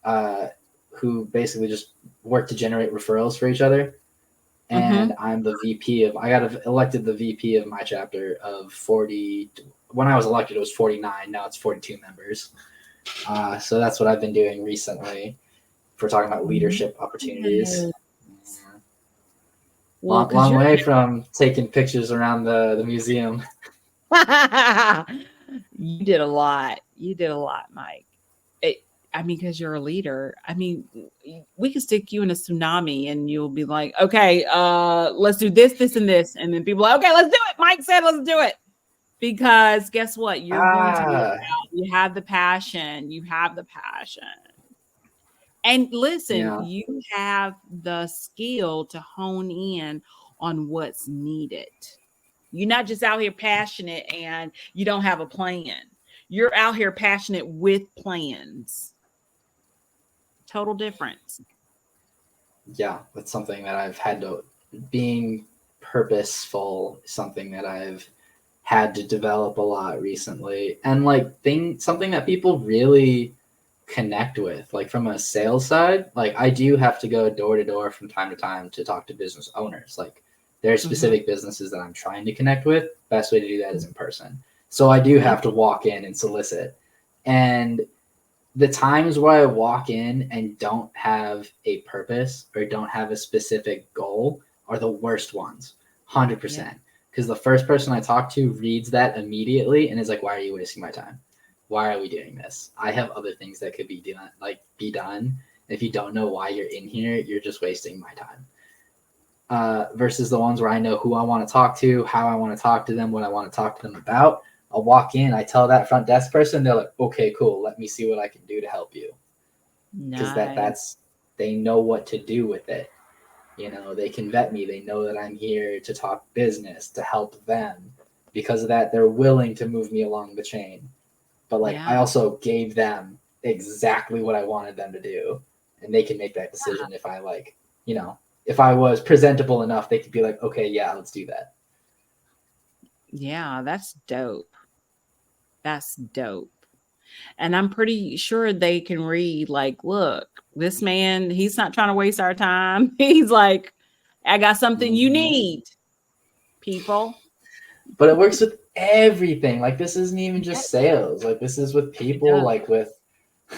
uh, who basically just work to generate referrals for each other. And Hmm. I'm the VP of. I got elected the VP of my chapter of 40. When I was elected, it was 49. Now it's 42 members. So that's what I've been doing recently. If we're talking about leadership opportunities. Yeah. Well, Long, because long you're way from taking pictures around the museum. you did a lot. You did a lot, Mike. It, I mean, because you're a leader. I mean, we could stick you in a tsunami and you'll be like, okay, let's do this, this, and this. And then people are like, okay, let's do it. Mike said, let's do it. Because guess what? You're going to be Ah, about, you have the passion. You have the passion. And listen, yeah, you have the skill to hone in on what's needed. You're not just out here passionate and you don't have a plan. You're out here passionate with plans. Total difference. yeah. That's something that I've had to being purposeful. Something that I've had to develop a lot recently, and like something that people really connect with, like from a sales side. Like I do have to go door to door from time to time to talk to business owners. Like there are Mhm. specific businesses that I'm trying to connect with. Best way to do that is in person. So I do Yeah. have to walk in and solicit. And the times where I walk in and don't have a purpose or don't have a specific goal are the worst ones, Yeah. 100%. Because the first person I talk to reads that immediately and is like, "Why are you wasting my time? Why are we doing this? I have other things that could be done. Like be done. If you don't know why you're in here, you're just wasting my time." Versus the ones where I know who I want to talk to, how I want to talk to them, what I want to talk to them about. I'll walk in, I tell that front desk person, they're like, "Okay, cool. Let me see what I can do to help you." Because Nice. they know what to do with it. They can vet me. They know that I'm here to talk business, to help them. Because of that, they're willing to move me along the chain. But like I Yeah. also gave them exactly what I wanted them to do. And they can make that decision if I like, if I was presentable enough, they could be like, "Okay, yeah, let's do that." Yeah. That's dope. That's dope. And I'm pretty sure they can read, like, look, this man, he's not trying to waste our time. He's like, I got something you Mm-hmm. need. people. But it works with everything. Like this isn't even Yes, just sales. Like this is with it people. does. Like with,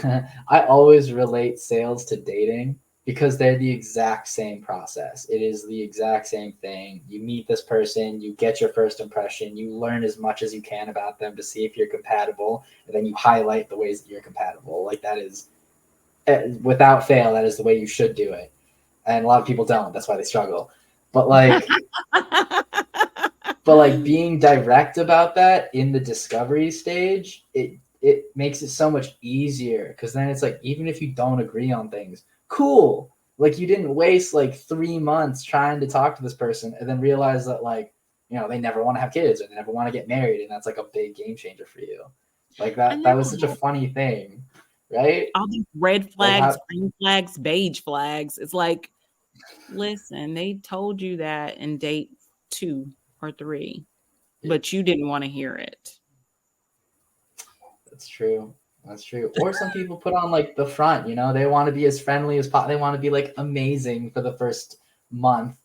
I always relate sales to dating because they're the exact same process. It is the exact same thing. You meet this person, you get your first impression, you learn as much as you can about them to see if you're compatible, and then you highlight the ways that you're compatible. Like that is, without fail, that is the way you should do it. And a lot of people don't. That's why they struggle. But like, being direct about that in the discovery stage, it makes it so much easier because then it's like even if you don't agree on things, cool. Like you didn't waste like 3 months trying to talk to this person and then realize that like they never want to have kids or they never want to get married, and that's like a big game changer for you. Like I that was such a know. funny thing, right? All these red Like flags, how green flags, beige flags. It's like, listen, they told you that in date 2 or 3, but you didn't want to hear it. That's true. That's true. Or some people put on like the front, they want to be as friendly as possible. They want to be like amazing for the first month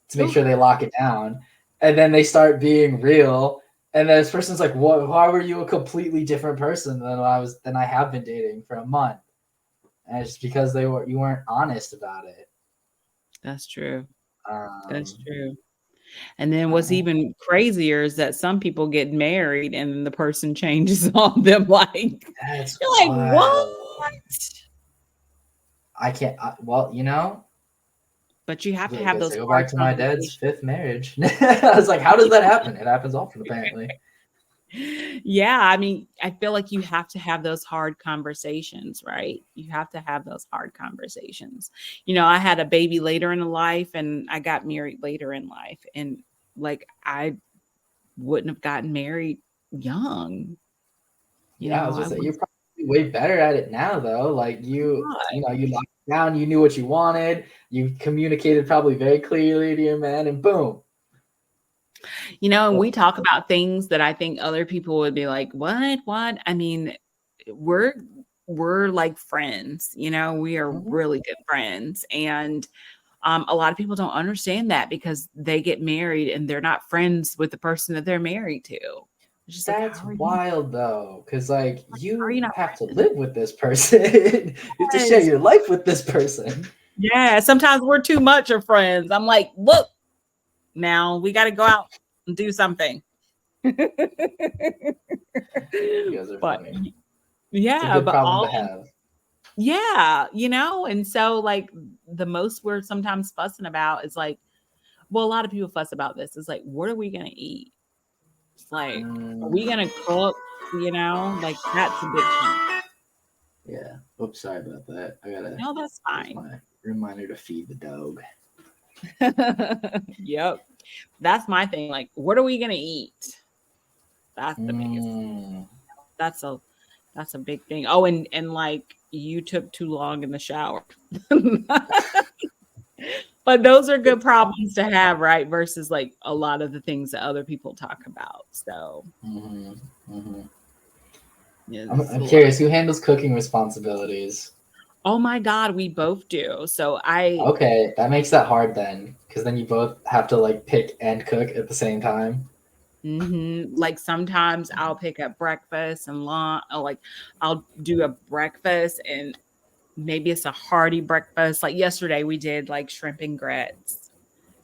to make sure they lock it down. And then they start being real. And then this person's like, "What? Why were you a completely different person than I have been dating for a month?" And it's just because you weren't honest about it. That's true. That's Um, true. And then what's uh, even crazier is that some people get married and the person changes on them. Like, that's you're like, what? wild. I can't. Well, But you have to I have guess I those go hard back to my dad's conversations. fifth marriage. I was like, how does that happen? It happens often, apparently. Yeah, I mean, I feel like you have to have those hard conversations, right? You have to have those hard conversations. I had a baby later in life and I got married later in life. And like, I wouldn't have gotten married young. Yeah, I was I gonna say you're was probably way better at it now, though. Like not. you locked it down. You knew what you wanted. You communicated probably very clearly to your man, and boom. And Yep. we talk about things that I think other people would be like, "What? What?" I mean, we're we're like friends, we are Mhm. really good friends. And a lot of people don't understand that because they get married and they're not friends with the person that they're married to. It's just like, That's wild, though, because like how are you you not have to friends? live with this person. You have to share Yes. your life with this person. Yeah, sometimes we're too much of friends. I'm like, look, now we got to go out and do something. You guys are But funny. It's a yeah, good but problem all to have. yeah, and so like the most we're sometimes fussing about is like, well, a lot of people fuss about this. It's like, what are we gonna eat? It's like, are we Mm, gonna cook? Like that's a big thing. yeah. Oops, sorry about that. No, that's That's fine. my reminder to feed the dog. Yep. That's my thing. Like, what are we gonna eat? That's the biggest. Mm, That's a that's a big thing. Oh, and like you took too long in the shower. But those are good problems to have, right? Versus like a lot of the things that other people talk about. So hmm hmm yeah, it's I'm a lot. curious who handles cooking responsibilities. Oh my God, we both do. So I Okay, that makes that hard then, because then you both have to like pick and cook at the same time. like sometimes I'll pick up breakfast and lunch, or like I'll do a breakfast and maybe it's a hearty breakfast. Like yesterday we did like shrimp and grits.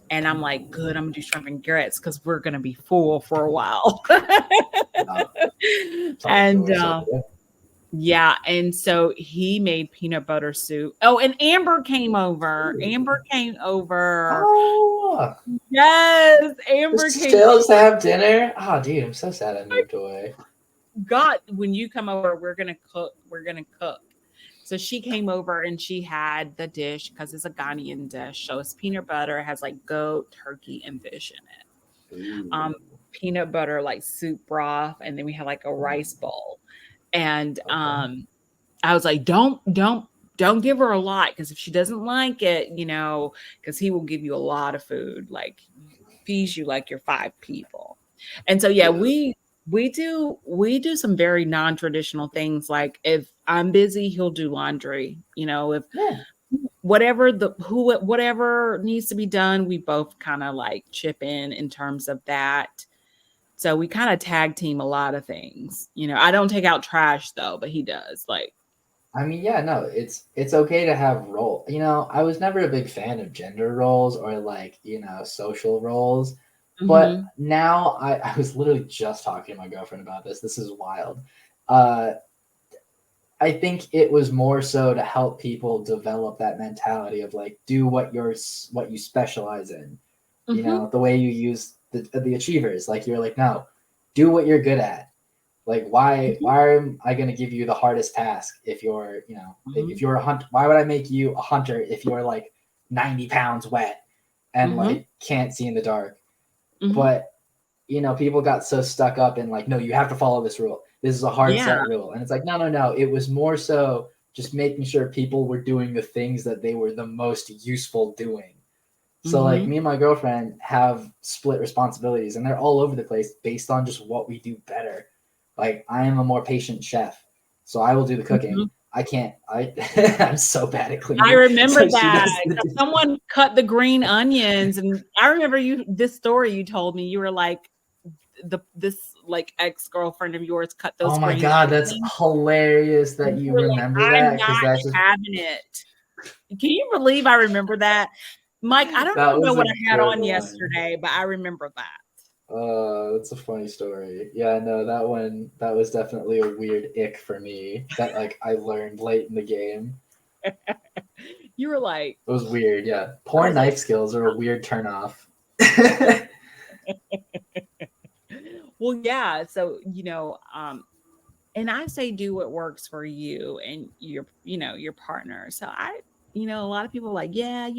And I'm like, good, I'm gonna do shrimp and grits because we're gonna be full for a while. Uh, Sounds like a good and way to start the day. yeah, and so he made peanut butter soup. Oh, and Amber came over. Ooh. Amber came over. Oh, Yes, Amber just to came chill, just to over. have dinner. Oh, dude, I'm so sad I moved away. God, when you come over, we're gonna cook. We're gonna cook. So she came over and she had the dish because it's a Ghanaian dish. So it's peanut butter, it has like goat, turkey, and fish in it. Ooh, Um, Peanut butter, like soup broth, and then we had like a rice bowl. And okay. I was like, don't give her a lot because if she doesn't like it, because he will give you a lot of food, like feeds you like you're 5 people. And so yeah, Yeah. we do some very non-traditional things. Like if I'm busy, he'll do laundry. If Yeah. whatever needs to be done, we both kind of like chip in terms of that. So we kind of tag team a lot of things. I don't take out trash though, but he does. Like, I mean, yeah, no, it's okay to have role. I was never a big fan of gender roles or like, social roles. But mm-hmm, now I was literally just talking to my girlfriend about this. This is wild. Uh, I think it was more so to help people develop that mentality of like do what you specialize in. mm-hmm, The way you use the achievers. Like you're like, no, do what you're good at. Like why am I going to give you the hardest task if you're, if mm-hmm, you're a hunter? Why would I make you a hunter if you're like 90 pounds wet and mm-hmm, like can't see in the dark? mm-hmm. But people got so stuck up in like, no, you have to follow this rule. This is a hard Yeah. set rule. And it's like, no, no, no. It was more so just making sure people were doing the things that they were the most useful doing. So like Mm-hmm. me and my girlfriend have split responsibilities and they're all over the place based on just what we do better. Like I am a more patient chef, so I will do the Mm-hmm. cooking. I can't. I'm so bad at I cleaning, remember so she that does the. someone cut the green onions, and I remember this story you told me. You were like, this like ex-girlfriend of yours cut those Oh my green god, that's onions. hilarious And that you you were like, remember I'm that because not that's just having it. Can you believe I remember that? Mike, I don't that even know was a what I had good on one. yesterday, but I remember that. That's a funny story. Yeah, no, that was definitely a weird ick for me that like I learned late in the game. You were like, It was weird, yeah. I Poor was like, knife skills are a weird turnoff. well, yeah. So, and I say do what works for you and your partner. So a lot of people are like, yeah,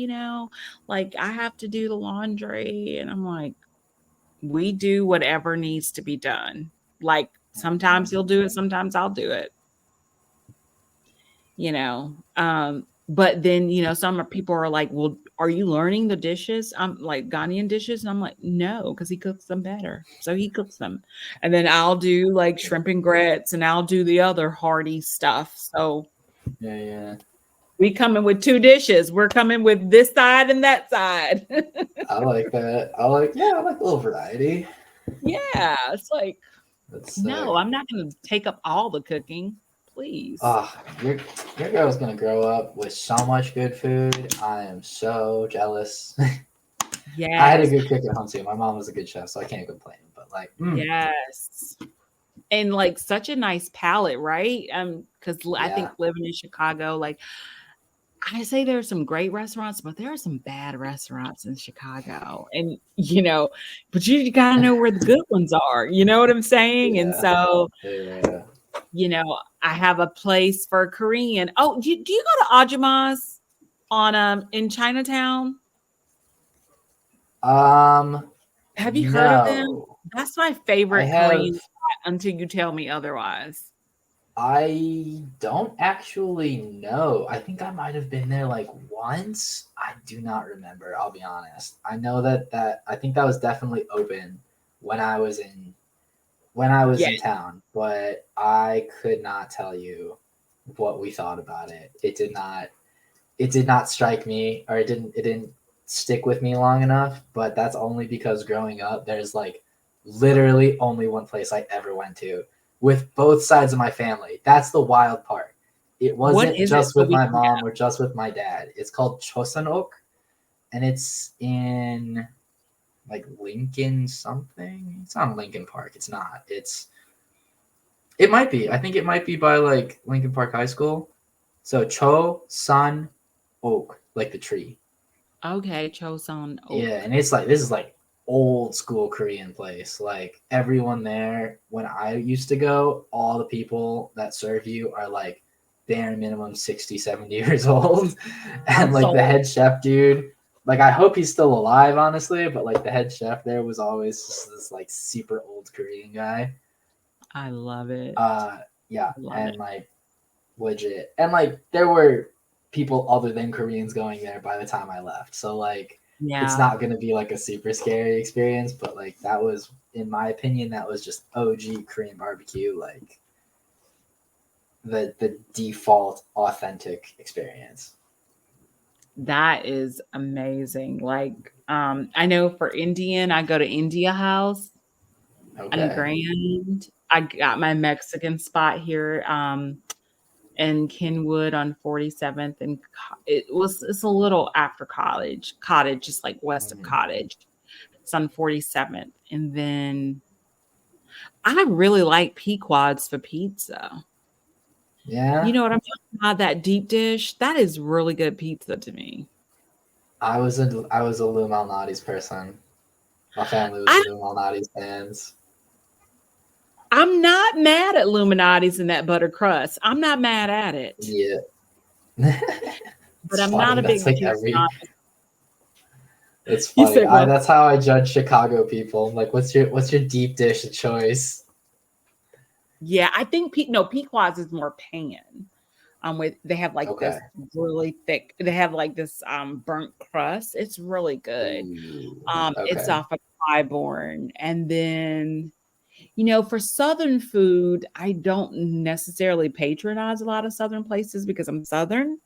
like I have to do the laundry. And I'm like, we do whatever needs to be done. Like sometimes you'll do it, sometimes I'll do it. But then some people are like, well, are you learning the dishes? I'm like Ghanaian dishes, and I'm like, no, because he cooks them better, so he cooks them. And then I'll do like shrimp and grits, and I'll do the other hearty stuff. So Yeah, yeah. we coming with two dishes. We're coming with this side and that side. I like that. I like a little variety. Yeah, it's like, That's no, sick. I'm not going to take up all the cooking, please. Ah, your girl's gonna grow up with so much good food. I am so jealous. I had a Yes, good cook at home too. My mom was a good chef, so I can't complain. But like, yes. And like such a nice palette, right? Because I yeah, think living in Chicago, like I say there's some great restaurants, but there are some bad restaurants in Chicago. And but you gotta know where the good ones are. You know what I'm saying? And yeah, so, yeah. I have a place for Korean. Oh, do you go to Ajuma's on in Chinatown? Um, Have you heard of them? no, That's my I favorite have. Korean spot until you tell me otherwise. I don't actually know. I think I might have been there like once. I do not remember. I'll be honest. I know that I think that was definitely open when I was in Yeah. town, but I could not tell you what we thought about it. It did not strike me, or it didn't stick with me long enough, but that's only because growing up there's like literally only one place I ever went to with both sides of my family. That's the wild part. It What wasn't is it? just So with we my can mom or just with my dad. It's called Chosanok, and it's in like Lincoln something. It's not Lincoln Park. It's not. It might be. I think it might be by like Lincoln Park High School. So Cho San Oak, like the tree. Okay, Chosun Yeah, Oak. and it's like this is like old school Korean place. Like everyone there, when I used to go, all the people that serve you are like bare minimum 60, 70 years old. And I'm like the sold. head chef dude, like I hope he's still alive, honestly, but like the head chef there was always just this like super old Korean guy. I love it. Uh yeah, I love it. and like legit. And like there were people other than Koreans going there by the time I left. So like it's Yeah. not gonna be like a super scary experience, but like that was in my opinion, that was just OG Korean barbecue, like the default authentic experience. That is amazing. Like, I know for Indian, I go to India House and Okay. Grand. I got my Mexican spot here in Kenwood on 47th, and it's a little after Cottage, just like west of Mhm. Cottage. It's on 47th, and then I really like Pequod's for pizza. You Yeah. know what I'm talking about? That deep dish that is really good pizza to me. I was a Lou Malnati's person. My family was I Lou Malnati's fans. I'm not mad at Illuminati's and that butter crust. I'm not mad at it, Yeah. but It's I'm not funny. a That's big like every. Illuminati. It's You funny. say what? That's how I judge Chicago people. I'm like, what's your deep dish of choice? Yeah, I think no Pequod's is more pan. With they have like Okay. this really thick. They have like this burnt crust. It's really good. Ooh. It's Okay. off of Clybourne, and then for Southern food, I don't necessarily patronize a lot of Southern places because I'm Southern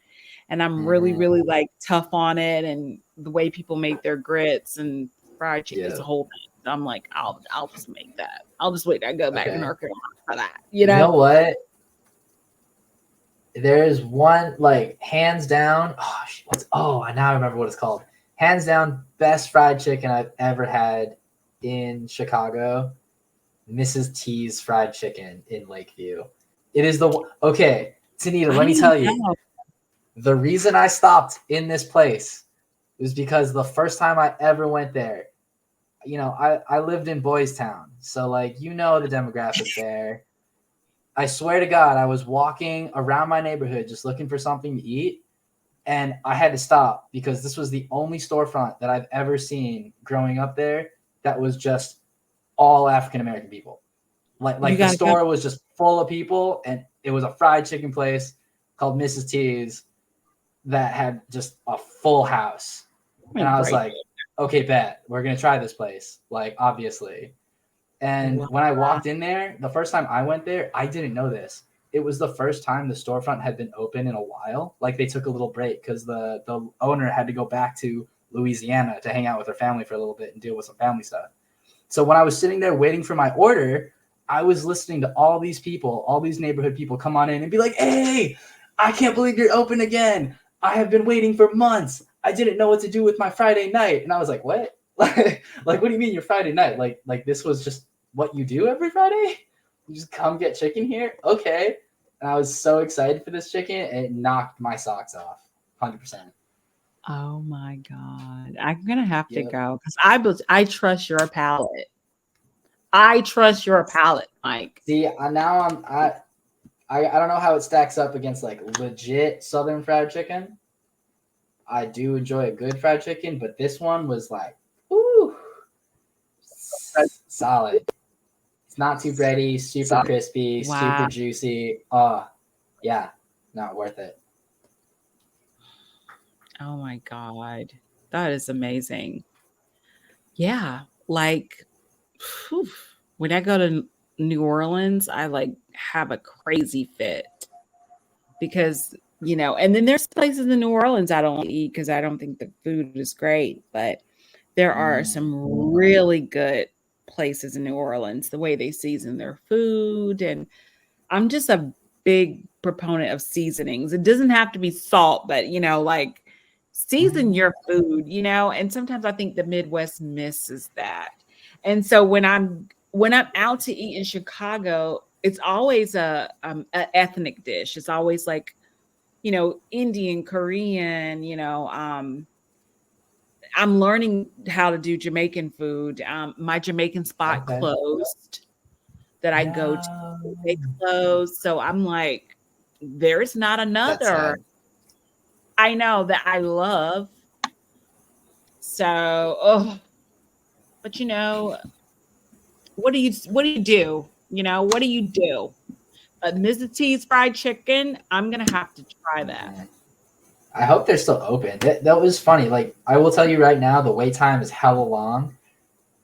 and I'm really, Hmm. really like tough on it. And the way people make their grits and fried chicken is Yeah. a whole thing. I'm like, I'll just make that. I'll just wait. I go back to Okay. North Carolina for that. You know what? There's one like hands down. Oh, I now remember what it's called. Hands down, best fried chicken I've ever had in Chicago. Mrs. T's fried chicken in Lakeview. It is okay, Tanita. I Let don't me even tell you, know. the reason I stopped in this place was because the first time I ever went there, I lived in Boys Town, so like the demographic there. I swear to God, I was walking around my neighborhood just looking for something to eat, and I had to stop because this was the only storefront that I've ever seen growing up there that was just all African American people. You Like the gotta go. store was just full of people, and it was a fried chicken place called Mrs. T's that had just a full house. And I was Right. like, okay, bet we're gonna try this place, like obviously. And Wow. when I walked in there, the first time I went there, I didn't know this. It was the first time the storefront had been open in a while. Like they took a little break because the owner had to go back to Louisiana to hang out with her family for a little bit and deal with some family stuff. So when I was sitting there waiting for my order, I was listening to all these people, all these neighborhood people come on in and be like, "Hey, I can't believe you're open again. I have been waiting for months. I didn't know what to do with my Friday night." And I was like, "What? Like what do you mean your Friday night? Like this was just what you do every Friday? You just come get chicken here? Okay." And I was so excited for this chicken, and it knocked my socks off. 100%. Oh my God. I'm gonna have to Yep. go because I trust your palate. I trust your palate, Mike. See, now I don't know how it stacks up against like legit Southern fried chicken. I do enjoy a good fried chicken, but this one was like, ooh, solid. It's not too bready, super crispy, super Wow. juicy. Yeah, not worth it. Oh my God. That is amazing. Yeah. Like whew, when I go to New Orleans, I like have a crazy fit because, and then there's places in New Orleans I don't eat because I don't think the food is great, but there are Mm, some really good places in New Orleans, the way they season their food. And I'm just a big proponent of seasonings. It doesn't have to be salt, but like season mm, your food, and sometimes I think the Midwest misses that. And so when I'm out to eat in Chicago, it's always a ethnic dish. It's always like, Indian, Korean, I'm learning how to do Jamaican food. My Jamaican spot okay. closed that I go to. No, They closed. So I'm like, there's not that's another sad. I know that I love. So, oh, but what do you do? What do you do? Mrs. T's fried chicken. I'm gonna have to try that. Mhm. I hope they're still open. That was funny. Like I will tell you right now, the wait time is hella long.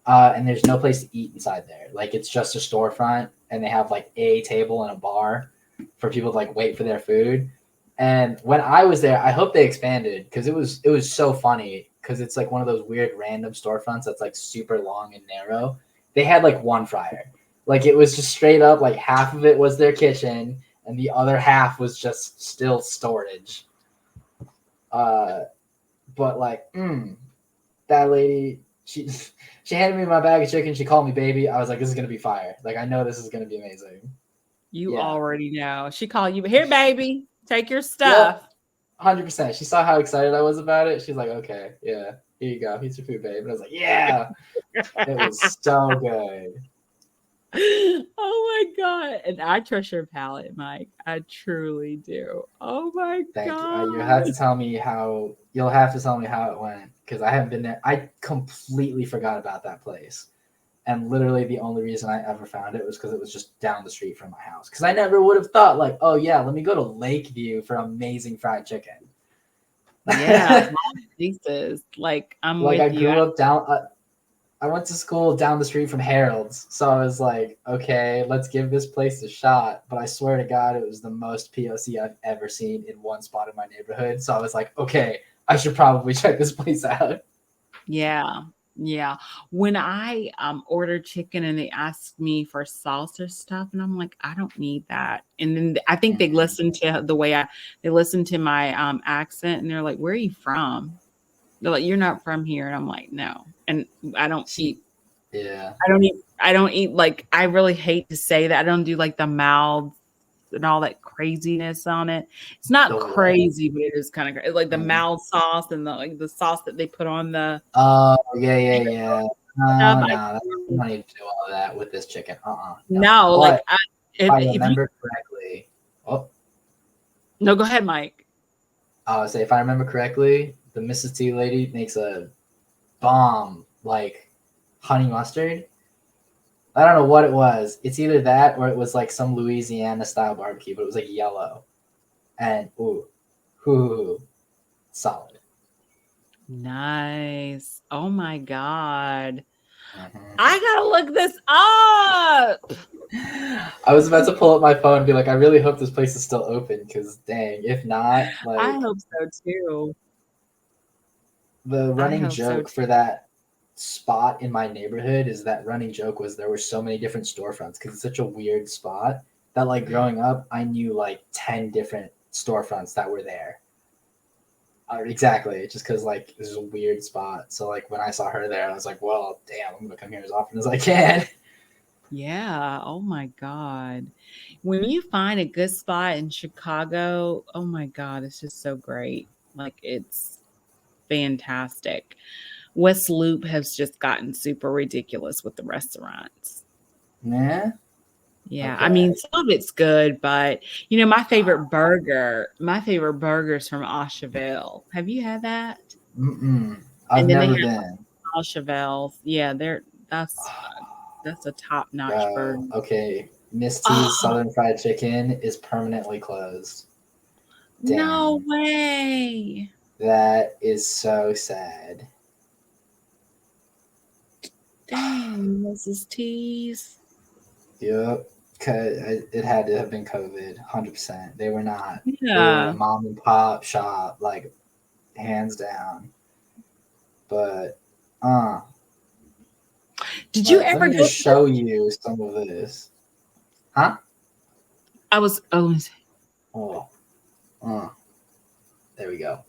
And there's no place to eat inside there. Like it's just a storefront, and they have like a table and a bar for people to like wait for their food. And when I was there, I hope they expanded because it was so funny because it's like one of those weird random storefronts that's like super long and narrow. They had like one fryer. Like it was just straight up like half of it was their kitchen and the other half was just still storage. Uh but like that lady she handed me my bag of chicken, she called me baby. I was like, this is gonna be fire. Like I know this is gonna be amazing. You Yeah. already know. She called you, here, baby, take your Yep. stuff. 100%. She saw how excited I was about it. She's like, okay, yeah, here you go. Here's your food, babe. And I was like, yeah, it was so good. Oh my God. And I trust your palate, Mike. I truly do. Oh my Thank you. God. You'll have to tell me how it went because I haven't been there. I completely forgot about that place. And literally the only reason I ever found it was because it was just down the street from my house. Because I never would have thought like, oh yeah, let me go to Lakeview for amazing fried chicken. Yeah, mom pieces. Like, I'm Like I with you. grew up I went to school down the street from Harold's, so I was like, okay, let's give this place a shot. But I swear to God, it was the most POC I've ever seen in one spot in my neighborhood. So I was like, okay, I should probably check this place out. Yeah. Yeah. When I order chicken and they ask me for sauce or stuff, and I'm like, I don't need that. And then I think they listen to the way they listen to my accent and they're like, where are you from? They're like, you're not from here. And I'm like, no. And I don't See, eat, yeah, I don't eat like, I really hate to say that. I don't do like the mouths and all that craziness on it. It's not the what? crazy, but it is kind of like the Mm. mild sauce and the like the sauce that they put on the Oh yeah, yeah, yeah. stuff. No, no, you don't need to do all of that with this chicken. No. No, like But if I if you remember correctly, oh, no, go ahead, Mike. I would say if I remember correctly, the Mrs. T lady makes a bomb like honey mustard. I don't know what it was. It's either that or it was like some Louisiana style barbecue, but it was like yellow. And ooh, solid. Nice. Oh my God. Mhm. I gotta look this up. I was about to pull up my phone and be like, I really hope this place is still open because dang, if not, I like hope so too. the I running hope so joke for that spot in my neighborhood is that running joke was there were so many different storefronts because it's such a weird spot that like growing up, I knew like 10 different storefronts that were there. Exactly, just because like this is a weird spot. So like when I saw her there, I was like, well, damn, I'm gonna come here as often as I can. Yeah. Oh my God. When you find a good spot in Chicago, oh my God, it's just so great. Like it's fantastic. West Loop has just gotten super ridiculous with the restaurants. Yeah. Yeah, I Okay. mean, some of it's good, but my favorite burger's from Aucheville. Have you had that? Mm-mm. I've And then they never have been. Aucheville's. Yeah, that's that's a top-notch burger. Bro, okay. Miss T's Oh, Southern Fried Chicken is permanently closed. no Damn. way. That is so sad. Dang, Mrs. T's. Yep. Cause it had to have been COVID, 100%. They were not. They were a Yeah. mom and pop shop, like hands down. But uh Did you like let ever me go just to the show you some of this. Huh? I was Oh, uh, there we go.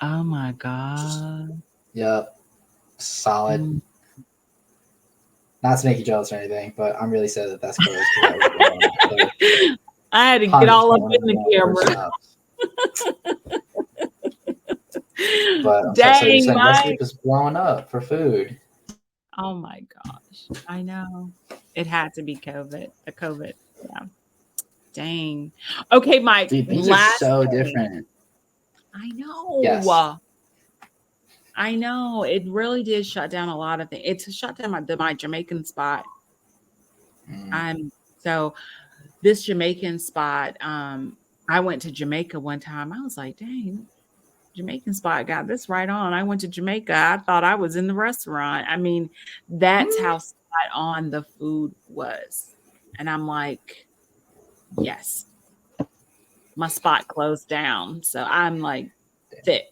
oh my Just God. yep. Solid. Mm. Not to make you jealous or anything, but I'm really sad that that's closed because that was one of my first, I had to get all 100% up one of in the my first camera. stops. But I'm sorry. So you're Dang, saying West Mike. Loop is blowing up for food? Oh my gosh. I know. It had to be COVID. The COVID. Yeah. Dang. Okay, Mike, Dude, things are last so thing. different. I Yes. know. I know. It really did shut down a lot of things. It's shut down my Jamaican spot. Mm. I'm so this Jamaican spot, I went to Jamaica one time. I was like, dang, Jamaican spot got this right on. I went to Jamaica. I thought I was in the restaurant. I mean, that's Mm. how spot on the food was. And I'm like, yes. my spot closed down. So I'm like thick.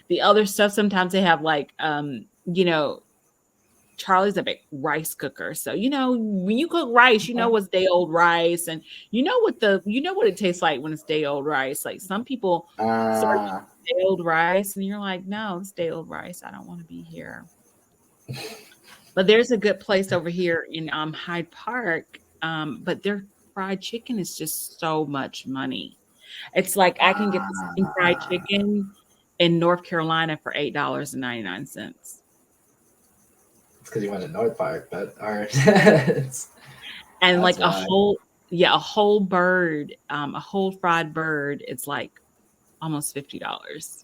The other stuff, sometimes they have like, you know, Charlie's a big rice cooker. So, you know, when you cook rice, you know what's day old rice, and you know what it tastes like when it's day old rice. Like some people serve Uh, day old rice and you're like, no, it's day old rice. I don't want to be here. But there's a good place over here in Hyde Park. But their fried chicken is just so much money. It's like I can get the same fried chicken in North Carolina for $8.99. it's because you went to North Park, but or And that's like why. a whole bird, a whole fried bird, it's like almost $50.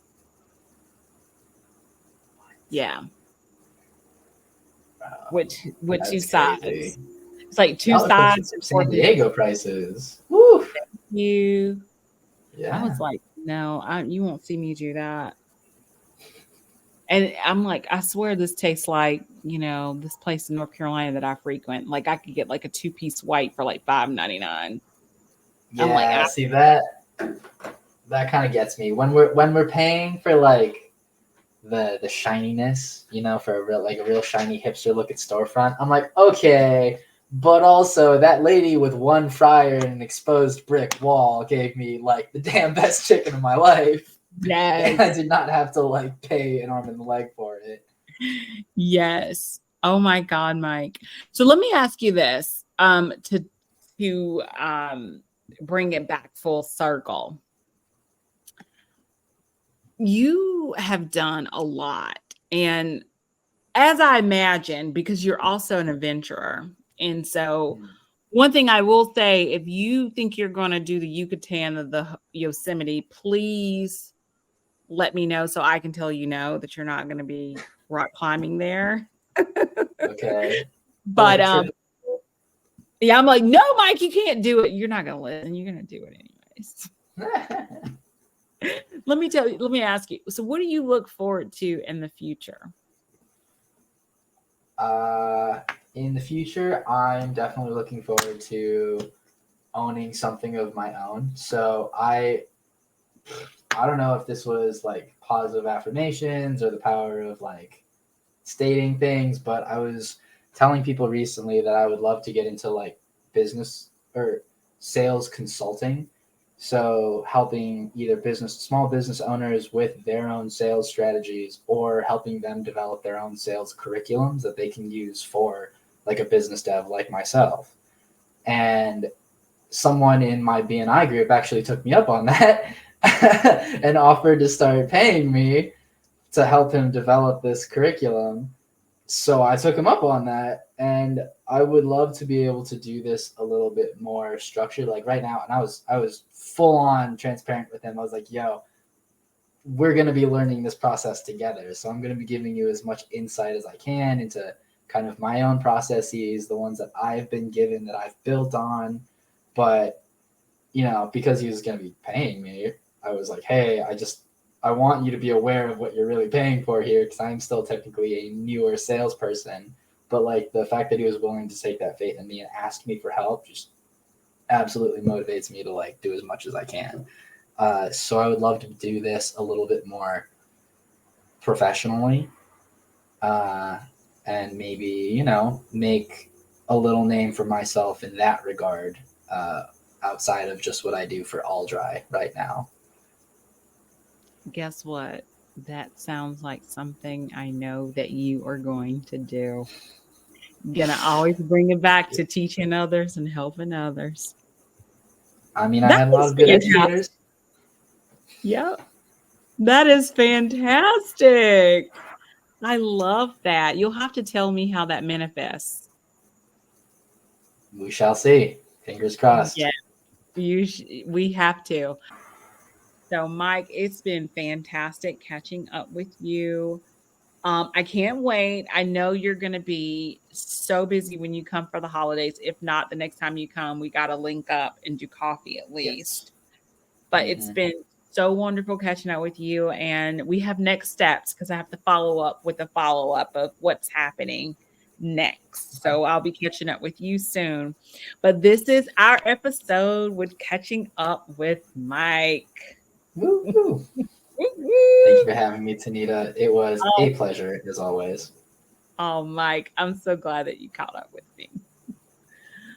Yeah. With two That's crazy. sides. It's like two Y'all are pushing sides some and four San people. Diego prices. Woo! You I Yeah. was like, no, you won't see me do that. And I'm like, I swear this tastes like, you know, this place in North Carolina that I frequent. Like I could get like a two-piece white for like $5.99. I'm like, Yeah. See that kind of gets me when we're paying for like the shininess, for a real shiny hipster look at storefront. I'm like, okay, but also that lady with one fryer and an exposed brick wall gave me like the damn best chicken of my life, and I yes, did not have to like pay an arm and a leg for it. yes. Oh my God, Mike. So let me ask you this, to bring it back full circle. You have done a lot, and as I imagine, because you're also an adventurer. And so, one thing I will say, if you think you're going to do the Yucatan or the Yosemite, please let me know so I can tell you no, that you're not going to be rock climbing there. Okay, but like But a trip. yeah, I'm like, no, Mike, you can't do it. You're not going to listen. You're going to do it anyways. Let me ask you. So, what do you look forward to in the future? In the future, I'm definitely looking forward to owning something of my own. So I don't know if this was like positive affirmations or the power of like stating things, but I was telling people recently that I would love to get into like business or sales consulting. So helping either small business owners with their own sales strategies or helping them develop their own sales curriculums that they can use for like a business dev like myself. And someone in my BNI group actually took me up on that and offered to start paying me to help him develop this curriculum. So I took him up on that, and I would love to be able to do this a little bit more structured. Like right now, and I was full on transparent with him. I was like, "Yo, we're going to be learning this process together. So I'm going to be giving you as much insight as I can into kind of my own processes, the ones that I've been given that I've built on. But, because he was going to be paying me, I was like, hey, I want you to be aware of what you're really paying for here because I'm still technically a newer salesperson. But like the fact that he was willing to take that faith in me and ask me for help just absolutely motivates me to like do as much as I can. So I would love to do this a little bit more professionally, uh, and maybe make a little name for myself in that regard, uh, outside of just what I do for All Dry right now. Guess what? That sounds like something I know that you are going to do. Gonna always bring it back to teaching others and helping others. I mean, I That had a lot is of good fantastic. educators. Yep. That is fantastic. I love that. You'll have to tell me how that manifests. We shall see. Fingers crossed. Yeah, we have to. So, Mike, it's been fantastic catching up with you. I can't wait. I know you're going to be so busy when you come for the holidays. If not, the next time you come, we got to link up and do coffee at Yes. least. But it's Mm-hmm. been so wonderful catching up with you. And we have next steps because I have to follow up with a follow up of what's happening next. So I'll be catching up with you soon. But this is our episode with Catching Up with Mike. Woo woo. Woo Thank you woo. for having me, Tanita. It was Oh, a pleasure as always. oh, Mike, I'm so glad that you caught up with me.